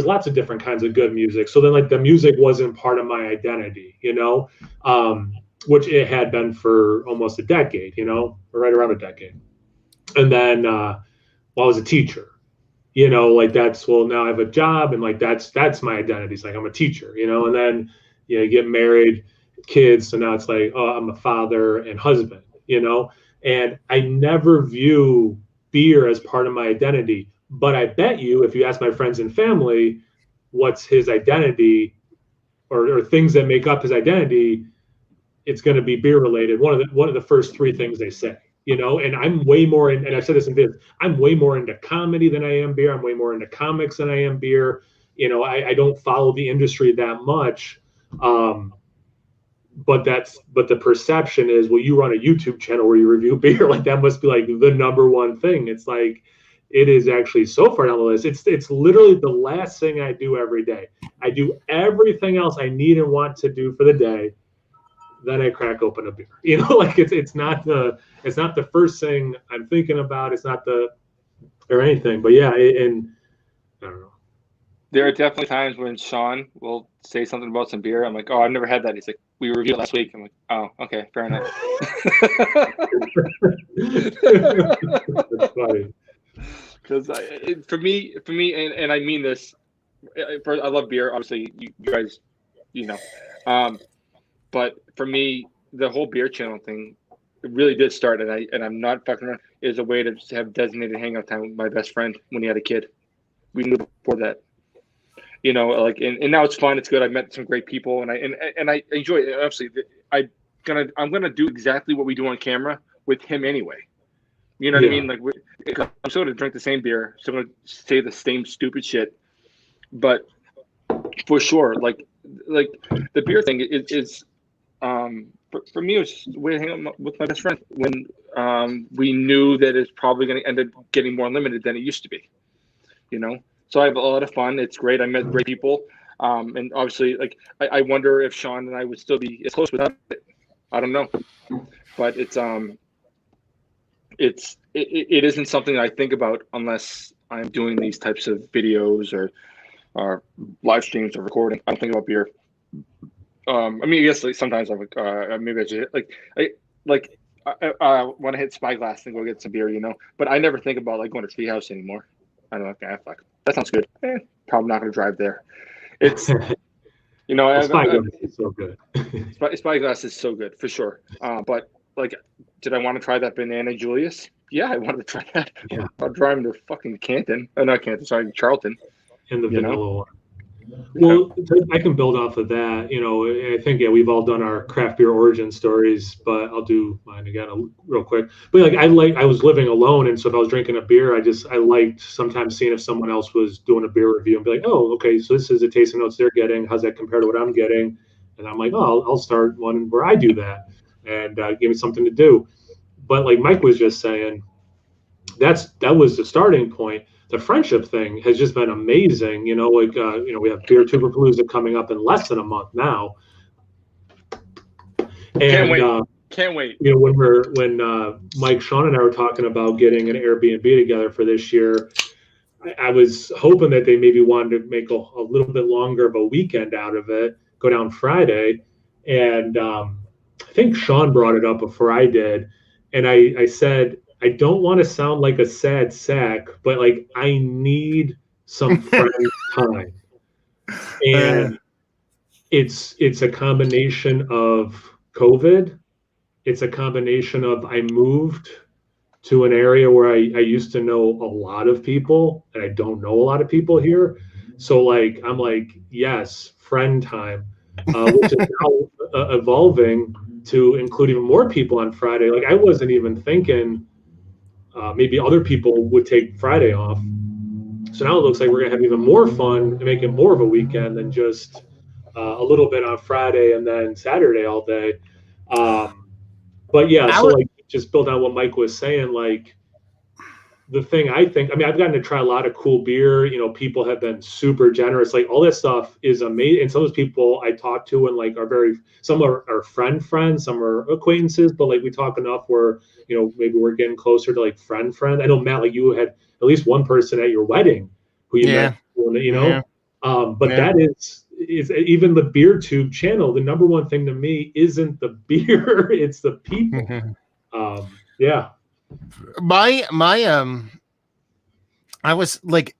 [SPEAKER 1] lots of different kinds of good music. So then like the music wasn't part of my identity, which it had been for almost a decade, or right around a decade. And then I was a teacher. Like now I have a job, and like that's my identity. It's like I'm a teacher, and then you get married, kids, so now it's like, oh, I'm a father and husband, and I never view beer as part of my identity. But I bet you, if you ask my friends and family what's his identity or things that make up his identity, it's going to be beer related. One of the first three things they say, you know, and I'm way more in, and I said this in videos, I'm way more into comedy than I am beer. I'm way more into comics than I am beer. You know, I don't follow the industry that much. But the perception is, well, you run a YouTube channel where you review beer, like that must be like the number one thing. It's like, it is actually so far down the list. It's literally the last thing I do every day. I do everything else I need and want to do for the day. Then I crack open a beer. You know, like it's not the first thing I'm thinking about. It's not or anything. But yeah, and I don't know.
[SPEAKER 3] There are definitely times when Sean will say something about some beer. I'm like, oh, I've never had that. He's like, we reviewed it last week. I'm like, oh, okay, fair enough.
[SPEAKER 1] That's funny.
[SPEAKER 3] Because for me, and I mean this, I love beer. Obviously, you guys, you know, but for me, the whole beer channel thing, it really did start, and I'm not fucking around, is a way to have designated hangout time with my best friend when he had a kid. We knew before that. You know, like, and now it's fun. It's good. I met some great people, and I enjoy it. Obviously, I'm gonna do exactly what we do on camera with him anyway. You know what I mean? Like, I'm still gonna drink the same beer, still gonna say the same stupid shit, but for sure, like the beer thing is for me, it was just a way to hang out with my best friend when we knew that it's probably gonna end up getting more limited than it used to be. You know. So I have a lot of fun. It's great. I met great people. And obviously, like, I wonder if Sean and I would still be as close without it. I don't know. But it isn't something that I think about unless I'm doing these types of videos or live streams or recording. I don't think about beer. I mean, I guess like sometimes I'm like, maybe I just I want to hit Spyglass and go get some beer, you know. But I never think about like going to Treehouse anymore. I don't know. Fuck. That sounds good. Probably not going to drive there. It's, you know,
[SPEAKER 1] Spyglass is so good.
[SPEAKER 3] Spyglass is so good for sure. But like, did I want to try that Banana Julius? Yeah, I wanted to try that.
[SPEAKER 1] Yeah.
[SPEAKER 3] I'll drive to fucking Canton. Oh, not Canton. Sorry, Charlton.
[SPEAKER 1] And the vanilla one. Well, I can build off of that. You know, I think we've all done our craft beer origin stories, but I'll do mine again real quick. But like I was living alone, and so if I was drinking a beer, I liked sometimes seeing if someone else was doing a beer review and be like, oh, okay, so this is the tasting notes they're getting. How's that compare to what I'm getting? And I'm like, oh, I'll start one where I do that, and give me something to do. But like Mike was just saying, that was the starting point. The friendship thing has just been amazing. You know, like, you know, we have Beer Tuberpalooza coming up in less than a month now. And
[SPEAKER 3] can't wait.
[SPEAKER 1] You know, when Mike, Sean, and I were talking about getting an Airbnb together for this year, I was hoping that they maybe wanted to make a little bit longer of a weekend out of it, go down Friday. And I think Sean brought it up before I did. And I said, I don't want to sound like a sad sack, but like I need some friend time. And it's a combination of COVID. It's a combination of I moved to an area where I used to know a lot of people, and I don't know a lot of people here. So like I'm like, yes, friend time, which is now evolving to include even more people on Friday. Like I wasn't even thinking maybe other people would take Friday off. So now it looks like we're gonna have even more fun to make it more of a weekend than just a little bit on Friday and then Saturday all day. But yeah, so like just build on what Mike was saying, like the thing I think, I mean, I've gotten to try a lot of cool beer. You know, people have been super generous. Like all that stuff is amazing. And some of those people I talk to and like some are friends, some are acquaintances, but like we talk enough where, you know, maybe we're getting closer to like friend. I know, Matt, like you had at least one person at your wedding who you met, you know, but that is even the beer tube channel. The number one thing to me isn't the beer, it's the people. Yeah.
[SPEAKER 2] I was like,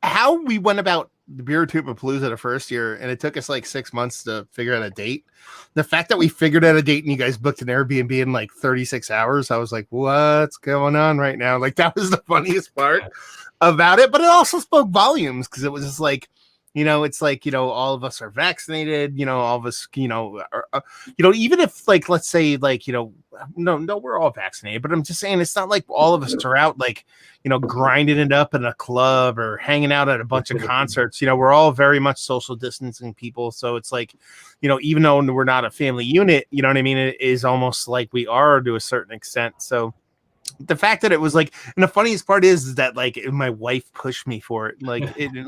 [SPEAKER 2] how we went about the Beer Tuberpalooza the first year, and it took us like 6 months to figure out a date. The fact that we figured out a date and you guys booked an Airbnb in like 36 hours, I was like, what's going on right now? Like that was the funniest part about it, but it also spoke volumes because it was just like, you know, it's like, you know, all of us are vaccinated, you know, all of us, you know, even if like, let's say like, you know, no, we're all vaccinated, but I'm just saying it's not like all of us are out like, grinding it up in a club or hanging out at a bunch of concerts. We're all very much social distancing people. So it's like, even though we're not a family unit, you know what I mean? It is almost like we are to a certain extent. So the fact that it was like, and the funniest part is that like my wife pushed me for it,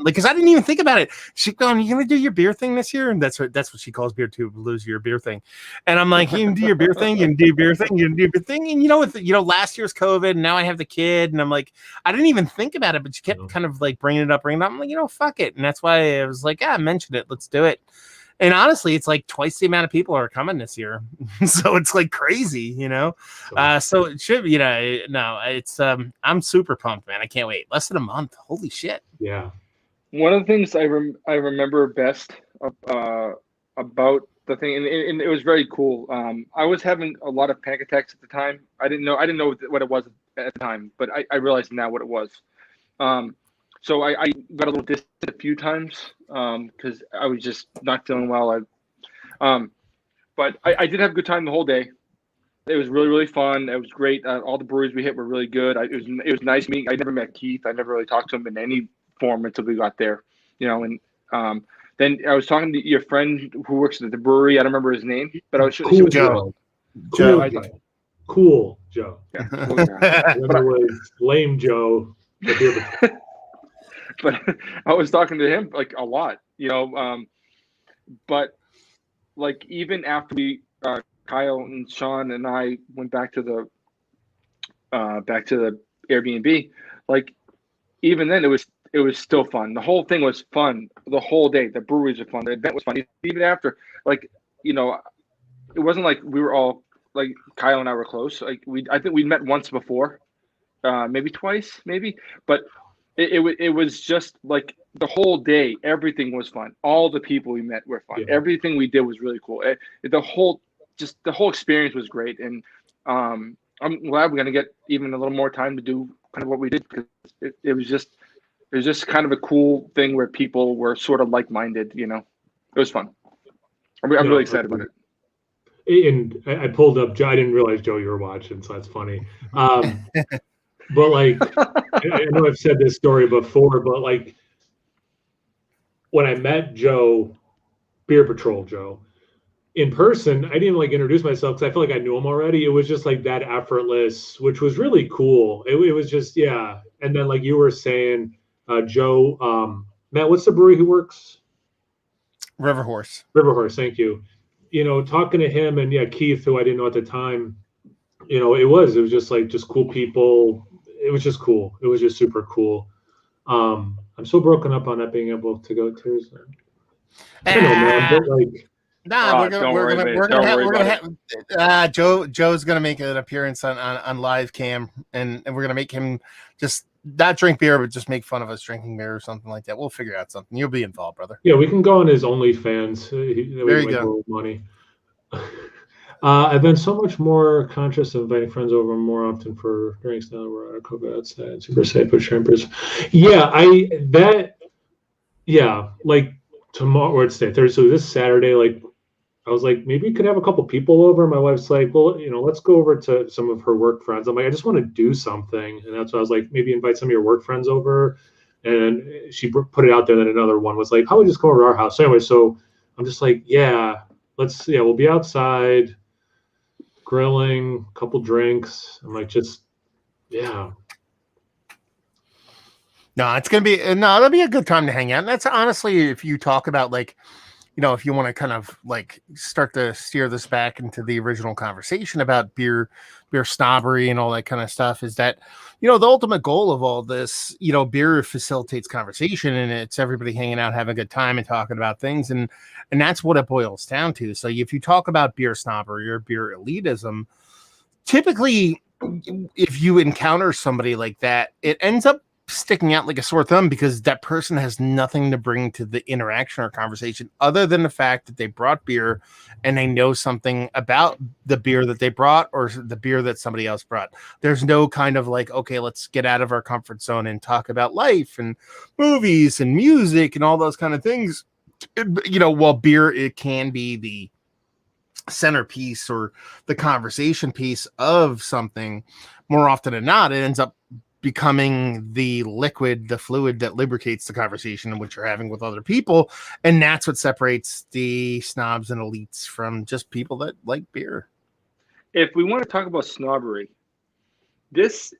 [SPEAKER 2] because I didn't even think about it. She's going, "You gonna do your beer thing this year?" And that's what she calls beer too, lose your beer thing. And I'm like, "You can do your beer thing, you can do your beer thing, you can do your beer thing." And with last year's COVID, and now I have the kid, and I'm like, I didn't even think about it, but she kept kind of like bringing it up. I'm like, fuck it, and that's why I was like, mention it, let's do it. And honestly, it's like twice the amount of people are coming this year. So it's like crazy, so it should, no, it's, I'm super pumped, man. I can't wait. Less than a month. Holy shit.
[SPEAKER 1] Yeah.
[SPEAKER 3] One of the things I remember best about the thing, and it was very cool. I was having a lot of panic attacks at the time. I didn't know what it was at the time, but I realized now what it was. So I got a little distant a few times because I was just not feeling well. But I did have a good time the whole day. It was really, really fun. It was great. All the breweries we hit were really good. It was nice meeting. I never met Keith. I never really talked to him in any form until we got there. And then I was talking to your friend who works at the brewery. I don't remember his name, but I was
[SPEAKER 1] Cool Joe. Cool Joe.
[SPEAKER 3] Yeah, cool guy.
[SPEAKER 1] But was Lame Joe.
[SPEAKER 3] But I was talking to him like a lot, but like even after we Kyle and Sean and I went back to the Airbnb, like even then it was still fun. The whole thing was fun the whole day. The breweries were fun. The event was fun. Even after, like, it wasn't like we were all like Kyle and I were close. Like I think we met once before, maybe twice, but it was just like the whole day. Everything was fun. All the people we met were fun. Yeah. Everything we did was really cool. The whole experience was great, and I'm glad we're gonna get even a little more time to do kind of what we did, because it was just kind of a cool thing where people were sort of like-minded. It was fun. I'm really excited about it.
[SPEAKER 1] And I pulled up Joe. I didn't realize, Joe, you were watching, so that's funny. But like, I know I've said this story before, but like when I met Joe, Beer Patrol Joe, in person, I didn't like introduce myself because I felt like I knew him already. It was just like that effortless, which was really cool. It was just, yeah. And then like you were saying, Joe, Matt, what's the brewery he works?
[SPEAKER 2] River Horse.
[SPEAKER 1] Thank you. Talking to him and Keith, who I didn't know at the time, it was just like just cool people. It was just cool. It was just super cool. I'm so broken up on not being able to go to. I don't know, man, but like,
[SPEAKER 2] we're gonna have Joe's gonna make an appearance on live cam, and we're gonna make him just not drink beer, but just make fun of us drinking beer or something like that. We'll figure out something. You'll be involved, brother.
[SPEAKER 1] Yeah, we can go on his OnlyFans.
[SPEAKER 2] There you go.
[SPEAKER 1] Money. I've been so much more conscious of inviting friends over more often for drinks now. We're COVID outside, super safe with shrimpers. Like tomorrow, or it's Thursday. So this Saturday, like I was like, maybe we could have a couple people over. My wife's like, well, let's go over to some of her work friends. I'm like, I just want to do something, and that's why I was like, maybe invite some of your work friends over. And she put it out there. Then another one was like, how would we just go over to our house? So anyway, so I'm just like, we'll be outside, grilling, a couple drinks. I'm like,
[SPEAKER 2] No, it's gonna be it'll be a good time to hang out. And that's honestly, if you talk about like, if you want to kind of like start to steer this back into the original conversation about beer snobbery and all that kind of stuff, is that, the ultimate goal of all this, beer facilitates conversation, and it's everybody hanging out, having a good time and talking about things. And that's what it boils down to. So if you talk about beer snobbery or beer elitism, typically if you encounter somebody like that, it ends up sticking out like a sore thumb, because that person has nothing to bring to the interaction or conversation other than the fact that they brought beer and they know something about the beer that they brought or the beer that somebody else brought. There's no kind of like, okay, let's get out of our comfort zone and talk about life and movies and music and all those kind of things. While beer, it can be centerpiece or the conversation piece of something, more often than not, it ends up becoming the liquid, the fluid that lubricates the conversation in which you're having with other people. And that's what separates the snobs and elites from just people that like beer.
[SPEAKER 3] If we want to talk about snobbery, this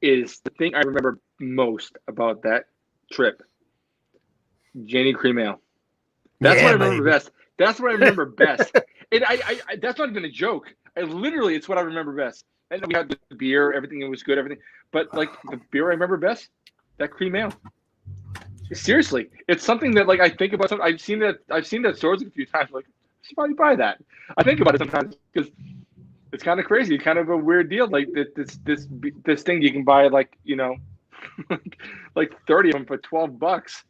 [SPEAKER 3] is the thing I remember most about that trip. Jenny Cream Ale. That's what I remember best. That's what I remember best. And I that's not even a joke. It's what I remember best. And we had the beer, everything, it was good, everything. But like the beer I remember best, that cream ale. Seriously, it's something that like I think about. I've seen that stores a few times. Like, I should probably buy that. I think about it sometimes because it's kind of crazy, kind of a weird deal. Like this thing you can buy like like 30 of them for $12.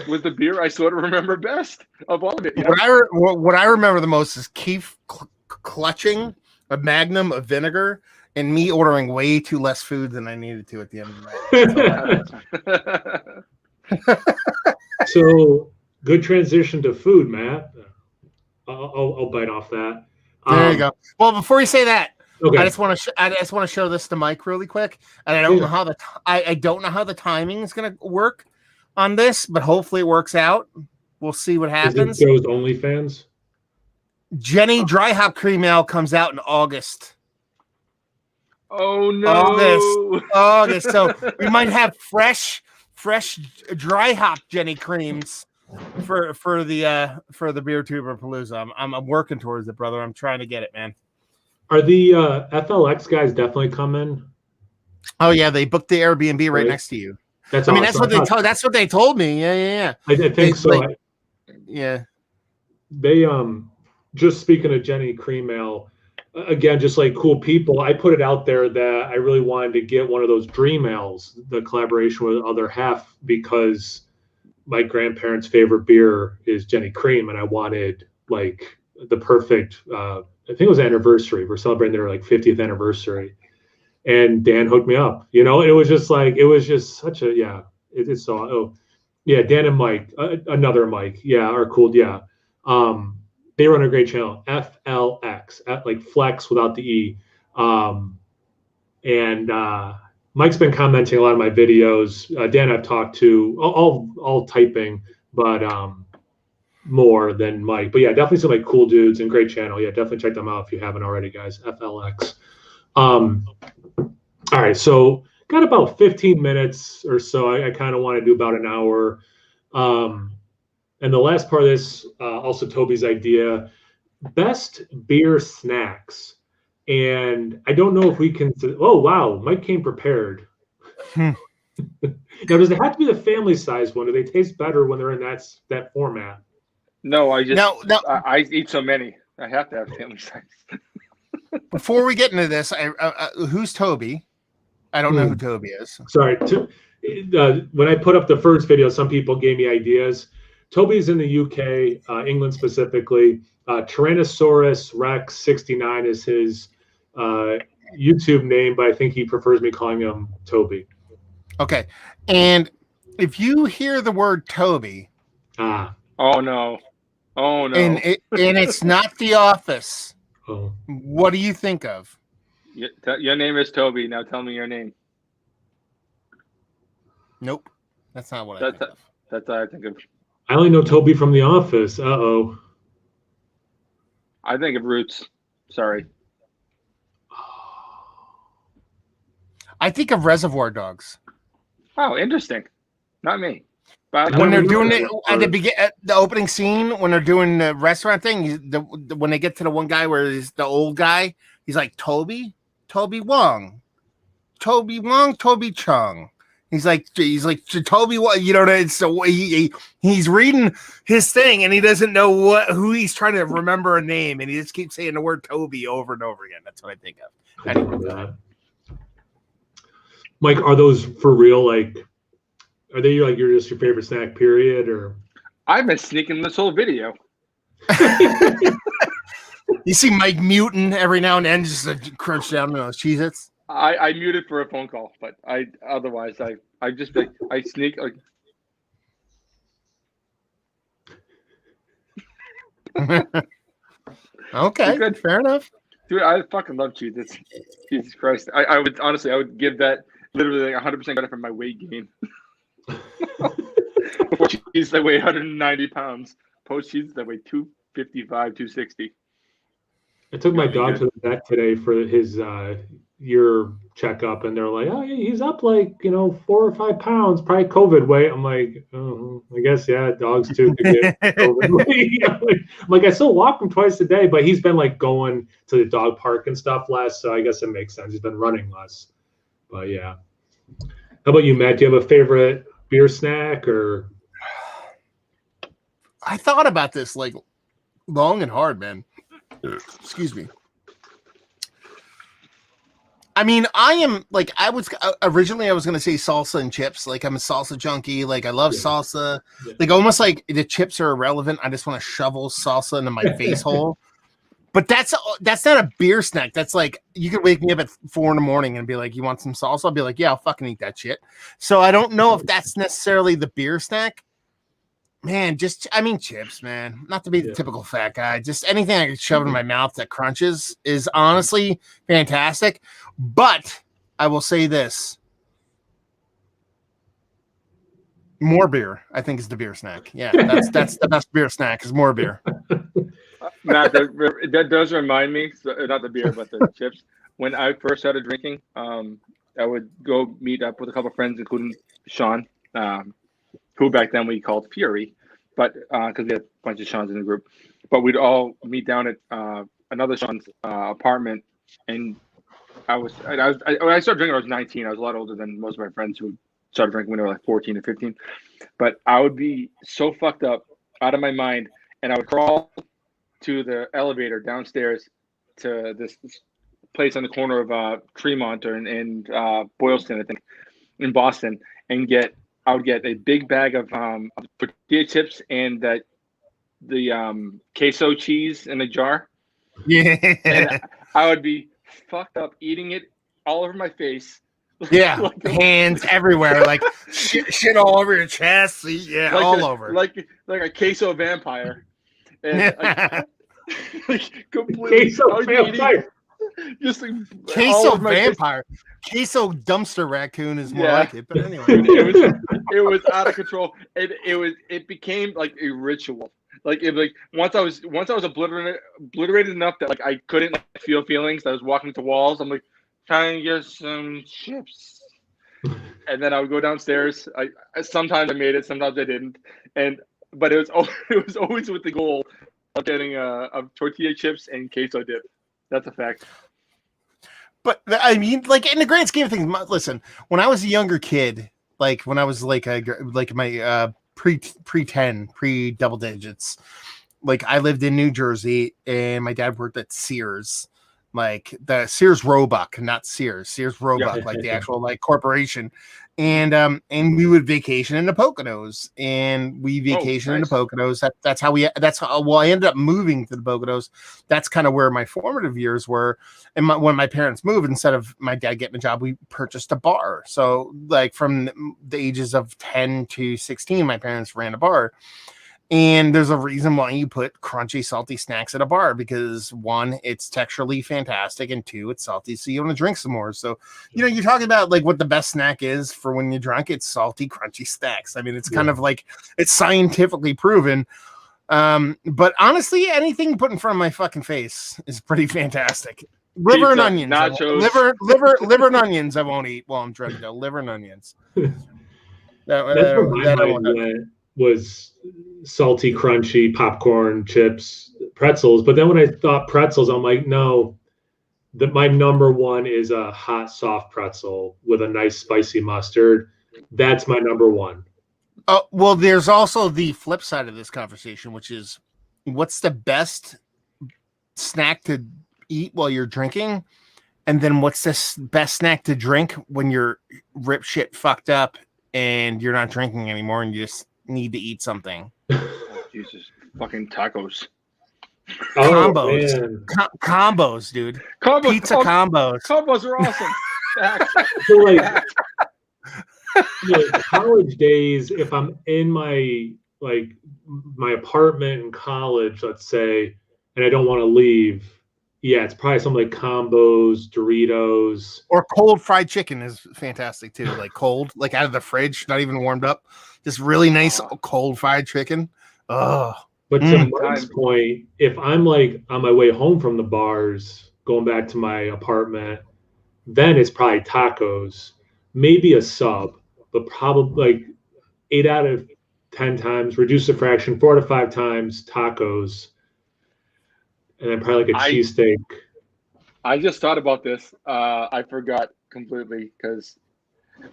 [SPEAKER 3] Was the beer I sort of remember best of all of it. You know?
[SPEAKER 2] What I remember the most is Keith clutching a magnum of vinegar and me ordering way too less food than I needed to at the end of the night.
[SPEAKER 1] So good transition to food, Matt. I'll bite off that.
[SPEAKER 2] There you go. Well, before you say that,
[SPEAKER 1] okay.
[SPEAKER 2] I just want to show this to Mike really quick, and I don't know how I don't know how the timing is going to work on this, but hopefully it works out. We'll see what happens.
[SPEAKER 1] Is it Joe's OnlyFans?
[SPEAKER 2] Jenny Dry Hop Cream Ale comes out in August.
[SPEAKER 3] Oh no!
[SPEAKER 2] August. So we might have fresh dry hop Jenny creams for the Beer Tuber Palooza. I'm working towards it, brother. I'm trying to get it, man.
[SPEAKER 1] Are the FLX guys definitely coming?
[SPEAKER 2] Oh yeah, they booked the Airbnb right next to you.
[SPEAKER 1] That's
[SPEAKER 2] awesome. That's what they told me. Yeah.
[SPEAKER 1] I think so.
[SPEAKER 2] Yeah.
[SPEAKER 1] They just speaking of Jenny Cream Ale, again, just like cool people. I put it out there that I really wanted to get one of those Dream Ales, the collaboration with Other Half, because my grandparents' favorite beer is Jenny Cream, and I wanted like the perfect. I think it was anniversary. We're celebrating their like 50th anniversary. And Dan hooked me up, it was just such a, it's so, Dan and Mike, another Mike. Yeah. Are cool. Yeah. They run a great channel, FLX, like flex without the E. And Mike's been commenting a lot of my videos. Dan I've talked to all typing, but more than Mike, but yeah, definitely some like cool dudes and great channel. Yeah. Definitely check them out if you haven't already, guys. FLX. All right, so got about 15 minutes or so. I kind of want to do about an hour. And the last part of this, also Toby's idea, best beer snacks. And I don't know if we can, oh, wow, Mike came prepared. Now, does it have to be the family size one? Do they taste better when they're in that format?
[SPEAKER 3] No, I eat so many. I have to have family size.
[SPEAKER 2] Before we get into this, who's Toby? I don't know who Toby is.
[SPEAKER 1] Sorry. When I put up the first video, some people gave me ideas. Toby's in the UK, England specifically. Tyrannosaurus Rex69 is his YouTube name, but I think he prefers me calling him Toby.
[SPEAKER 2] Okay. And if you hear the word Toby.
[SPEAKER 3] Oh, no.
[SPEAKER 2] And it's not The Office.
[SPEAKER 1] Oh.
[SPEAKER 2] What do you think of?
[SPEAKER 3] Your name is Toby. Now tell me your name.
[SPEAKER 2] Nope. That's not what I think of.
[SPEAKER 3] That's what I think of.
[SPEAKER 1] I only know Toby from The Office. Uh-oh.
[SPEAKER 3] I think of Roots. Sorry.
[SPEAKER 2] I think of Reservoir Dogs.
[SPEAKER 3] Oh, interesting. Not me. But
[SPEAKER 2] when they're doing it at the opening scene, when they're doing the restaurant thing, when they get to the one guy where he's the old guy, he's like, Toby Wong, Toby Chung. He's like Toby. What so he's reading his thing and he doesn't know who he's trying to remember a name, and he just keeps saying the word Toby over and over again. That's what I think of. Anyway.
[SPEAKER 1] Mike, are those for real? Like, are they like your favorite snack? Period, or?
[SPEAKER 3] I've been sneaking this whole video.
[SPEAKER 2] You see Mike muting every now and then, just to crunch down on those Cheez-Its.
[SPEAKER 3] I muted for a phone call, but I sneak like.
[SPEAKER 2] Okay,
[SPEAKER 3] Good.
[SPEAKER 2] fair enough.
[SPEAKER 3] Dude, I fucking love cheese. It's, Jesus Christ. I would honestly, I would give that literally like 100% credit for my weight gain. Before cheese, I weighed 190 pounds. Post cheese, I weighed 255, 260.
[SPEAKER 1] I took my
[SPEAKER 3] Got me
[SPEAKER 1] dog
[SPEAKER 3] good.
[SPEAKER 1] to the vet today for his year checkup, and they're like, "Oh, he's up like 4 or 5 pounds, probably COVID weight." I'm like, "Oh, I guess yeah, dogs too could get COVID weight." I'm like, I still walk him twice a day, but he's been like going to the dog park and stuff less, so I guess it makes sense. He's been running less, but yeah. How about you, Matt? Do you have a favorite beer snack or?
[SPEAKER 2] I thought about this like long and hard, man. Excuse me. I mean, I am like I was originally. I was gonna say salsa and chips. Like I'm a salsa junkie. Like I love salsa.
[SPEAKER 1] Yeah.
[SPEAKER 2] Like almost like the chips are irrelevant. I just want to shovel salsa into my face hole. But that's not a beer snack. That's like you could wake me up at 4 a.m. and be like, "You want some salsa?" I'll be like, "Yeah, I'll fucking eat that shit." So I don't know if that's necessarily the beer snack. Man, chips, man. Not to be the typical fat guy. Just anything I can shove in my mouth that crunches is honestly fantastic. But I will say this. More beer, I think, is the beer snack. Yeah, that's the best beer snack is more beer.
[SPEAKER 3] Matt, that does remind me, not the beer, but the chips. When I first started drinking, I would go meet up with a couple of friends, including Sean, who back then we called Fury, but because we had a bunch of Sean's in the group. But we'd all meet down at another Sean's apartment, and when I started drinking, I was 19. I was a lot older than most of my friends who started drinking when they were like 14 or 15. But I would be so fucked up, out of my mind, and I would crawl to the elevator downstairs to this place on the corner of Tremont and Boylston, I think, in Boston, and I would get a big bag of tortilla chips and the queso cheese in a jar.
[SPEAKER 2] Yeah.
[SPEAKER 3] And I would be fucked up eating it all over my face.
[SPEAKER 2] Yeah, like hands everywhere, like shit all over your chest. Yeah,
[SPEAKER 3] like
[SPEAKER 2] all over.
[SPEAKER 3] Like a queso vampire. And like completely
[SPEAKER 1] Queso vampire.
[SPEAKER 3] Just like
[SPEAKER 2] queso vampire. Queso dumpster raccoon is more like it. But anyway,
[SPEAKER 3] it was out of control. It became like a ritual. Like once I was obliterated enough that like I couldn't like feel feelings. I was walking to walls. I'm like, trying to get some chips, and then I would go downstairs. I sometimes I made it, sometimes I didn't, but it was always with the goal of getting of tortilla chips and queso dip. That's a fact.
[SPEAKER 2] But I mean, like in the grand scheme of things, listen. When I was a younger kid, like when I was like my pre double digits, like I lived in New Jersey, and my dad worked at Sears. Like the Sears Roebuck, not Sears Roebuck, like the actual like corporation. And we would vacation in the Poconos, and we vacationed in the Poconos. That's how I ended up moving to the Poconos. That's kind of where my formative years were. And when my parents moved, instead of my dad getting a job, we purchased a bar. So like from the ages of 10 to 16, my parents ran a bar. And there's a reason why you put crunchy, salty snacks at a bar, because one, it's texturally fantastic, and two, it's salty, so you want to drink some more. So, you're talking about like what the best snack is for when you're drunk. It's salty, crunchy snacks. I mean, it's kind of like it's scientifically proven. But honestly, anything put in front of my fucking face is pretty fantastic. Liver and onions.
[SPEAKER 3] Nachos.
[SPEAKER 2] Liver and onions. I won't eat while I'm drunk though. Liver and onions.
[SPEAKER 1] That's where my mind went, was salty, crunchy popcorn, chips, pretzels. But then when I thought pretzels, I'm like, no, my number one is a hot, soft pretzel with a nice spicy mustard. That's my number one.
[SPEAKER 2] Oh, well, there's also the flip side of this conversation, which is what's the best snack to eat while you're drinking? And then what's this best snack to drink when you're rip shit fucked up and you're not drinking anymore and you just need to eat something?
[SPEAKER 3] Jesus, fucking tacos.
[SPEAKER 2] Combos. Combos, dude. Pizza combos.
[SPEAKER 3] Combos are awesome.
[SPEAKER 1] So like, college days, if I'm in my apartment in college, let's say, and I don't want to leave, yeah, it's probably something like combos, Doritos.
[SPEAKER 2] Or cold fried chicken is fantastic too. Like cold, like out of the fridge, not even warmed up. Just really nice cold fried chicken. Oh.
[SPEAKER 1] But to Mike's point, if I'm like on my way home from the bars, going back to my apartment, then it's probably tacos, maybe a sub, but probably like 8 out of 10 times, reduce the fraction, 4 to 5 times tacos, and then probably like a cheesesteak.
[SPEAKER 3] I just thought about this. I forgot completely because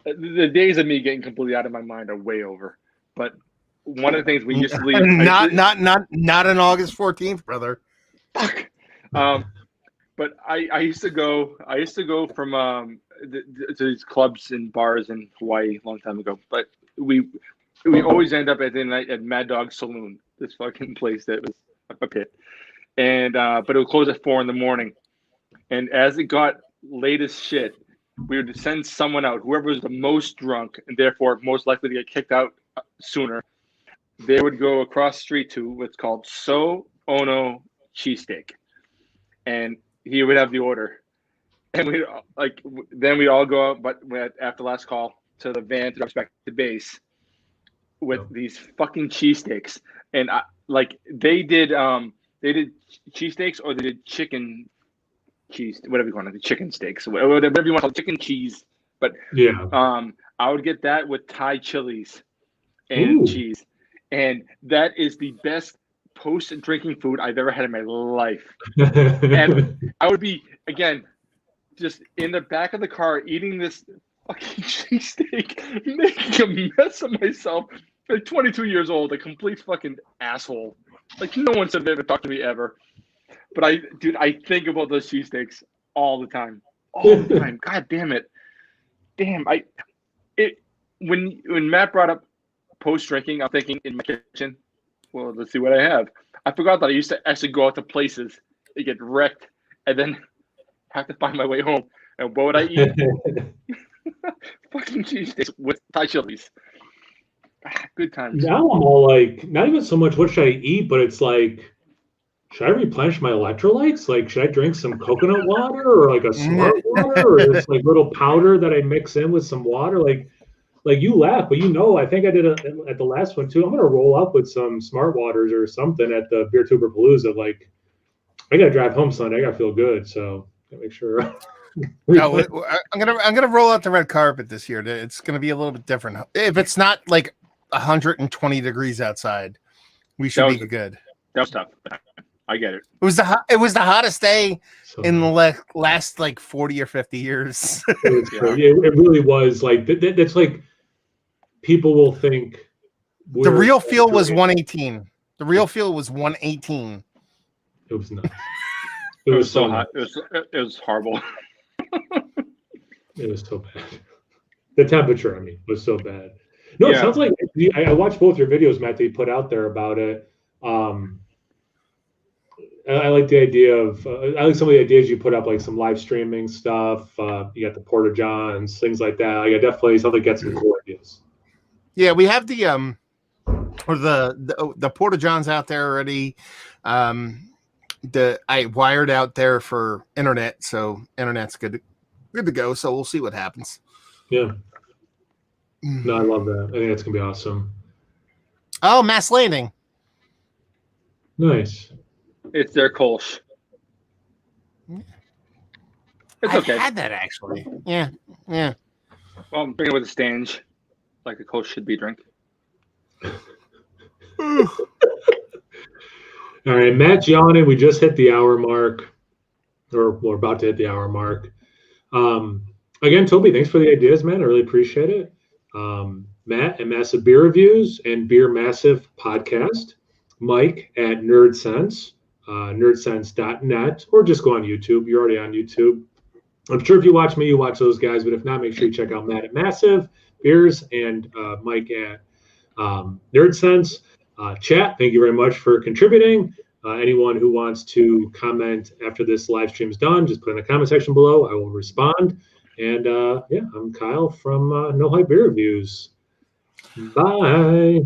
[SPEAKER 3] the days of me getting completely out of my mind are way over. But one of the things we used to leave.
[SPEAKER 2] not on August 14th, brother.
[SPEAKER 3] Fuck. But I used to go from to these clubs and bars in Hawaii a long time ago. But we always end up at the night at Mad Dog Saloon, this fucking place that was a pit. And but it would close at 4 a.m. And as it got late as shit, we would send someone out, whoever was the most drunk and therefore most likely to get kicked out sooner. They would go across the street to what's called So Ono cheesesteak, and he would have the order, and then we'd all go out, but after last call to the van to the respective base with these fucking cheesesteaks, and they did cheesesteaks or they did chicken cheese, whatever you want it, the chicken steaks, whatever you want to call it, chicken cheese, but I would get that with Thai chilies and cheese. And that is the best post-drinking food I've ever had in my life. And I would be, again, just in the back of the car eating this fucking cheesesteak, making a mess of myself. Like 22 years old, a complete fucking asshole. Like no one should have ever talked to me ever. But I think about those cheesesteaks all the time. All the time. God damn it. Damn. When Matt brought up post-drinking, I'm thinking in my kitchen, well, let's see what I have. I forgot that I used to actually go out to places and get wrecked and then have to find my way home. And what would I eat? Fucking cheesesteaks with Thai chilies. Good times.
[SPEAKER 1] Now I'm all like, not even so much what should I eat, but it's like, should I replenish my electrolytes? Like, should I drink some coconut water or like a smart water or this like little powder that I mix in with some water? Like you laugh, but I think I did at the last one too. I'm gonna roll up with some smart waters or something at the Beer Tuber Palooza. Like, I gotta drive home Sunday. I gotta feel good, so gotta make sure.
[SPEAKER 2] I'm gonna roll out the red carpet this year. It's gonna be a little bit different. If it's not like 120 degrees outside, we should be good.
[SPEAKER 3] That was tough. I get it.
[SPEAKER 2] It was the hottest day in the last like 40 or 50 years.
[SPEAKER 1] It really was. Like that's like people will think
[SPEAKER 2] the real feel was 118. The real feel was 118.
[SPEAKER 1] It was nuts.
[SPEAKER 3] It was so hot. It was horrible.
[SPEAKER 1] It was so bad. The temperature, I mean, was so bad. No, it sounds like I watched both your videos, Matt, that you put out there about it. I like the idea of I like some of the ideas you put up, like some live streaming stuff. You got the Porta Johns, things like that. Like, I definitely sounds like get some cool ideas.
[SPEAKER 2] Yeah, we have the Porta Johns out there already. I wired out there for internet, so internet's good to go. So we'll see what happens.
[SPEAKER 1] Yeah. No, I love that. I think that's gonna be awesome.
[SPEAKER 2] Oh, Mass Landing.
[SPEAKER 1] Nice.
[SPEAKER 3] It's their Kolsch. It's okay.
[SPEAKER 2] I had that actually. Yeah.
[SPEAKER 3] Well, I'm drinking with a stange, like a Kolsch should be drink.
[SPEAKER 1] All right, Matt Gianni, we just hit the hour mark, or we're about to hit the hour mark. Again, Toby, thanks for the ideas, man. I really appreciate it. Matt at Massive Beer Reviews and Beer Massive Podcast. Mike at NerdSense, nerdsense.net, or just go on YouTube. You're already on YouTube. I'm sure if you watch me, you watch those guys, but if not, make sure you check out Matt at Massive Beers and Mike at NerdSense. Chat, thank you very much for contributing. Anyone who wants to comment after this live stream is done, just put in the comment section below. I will respond. And I'm Kyle from No Hype Beer Reviews. Bye.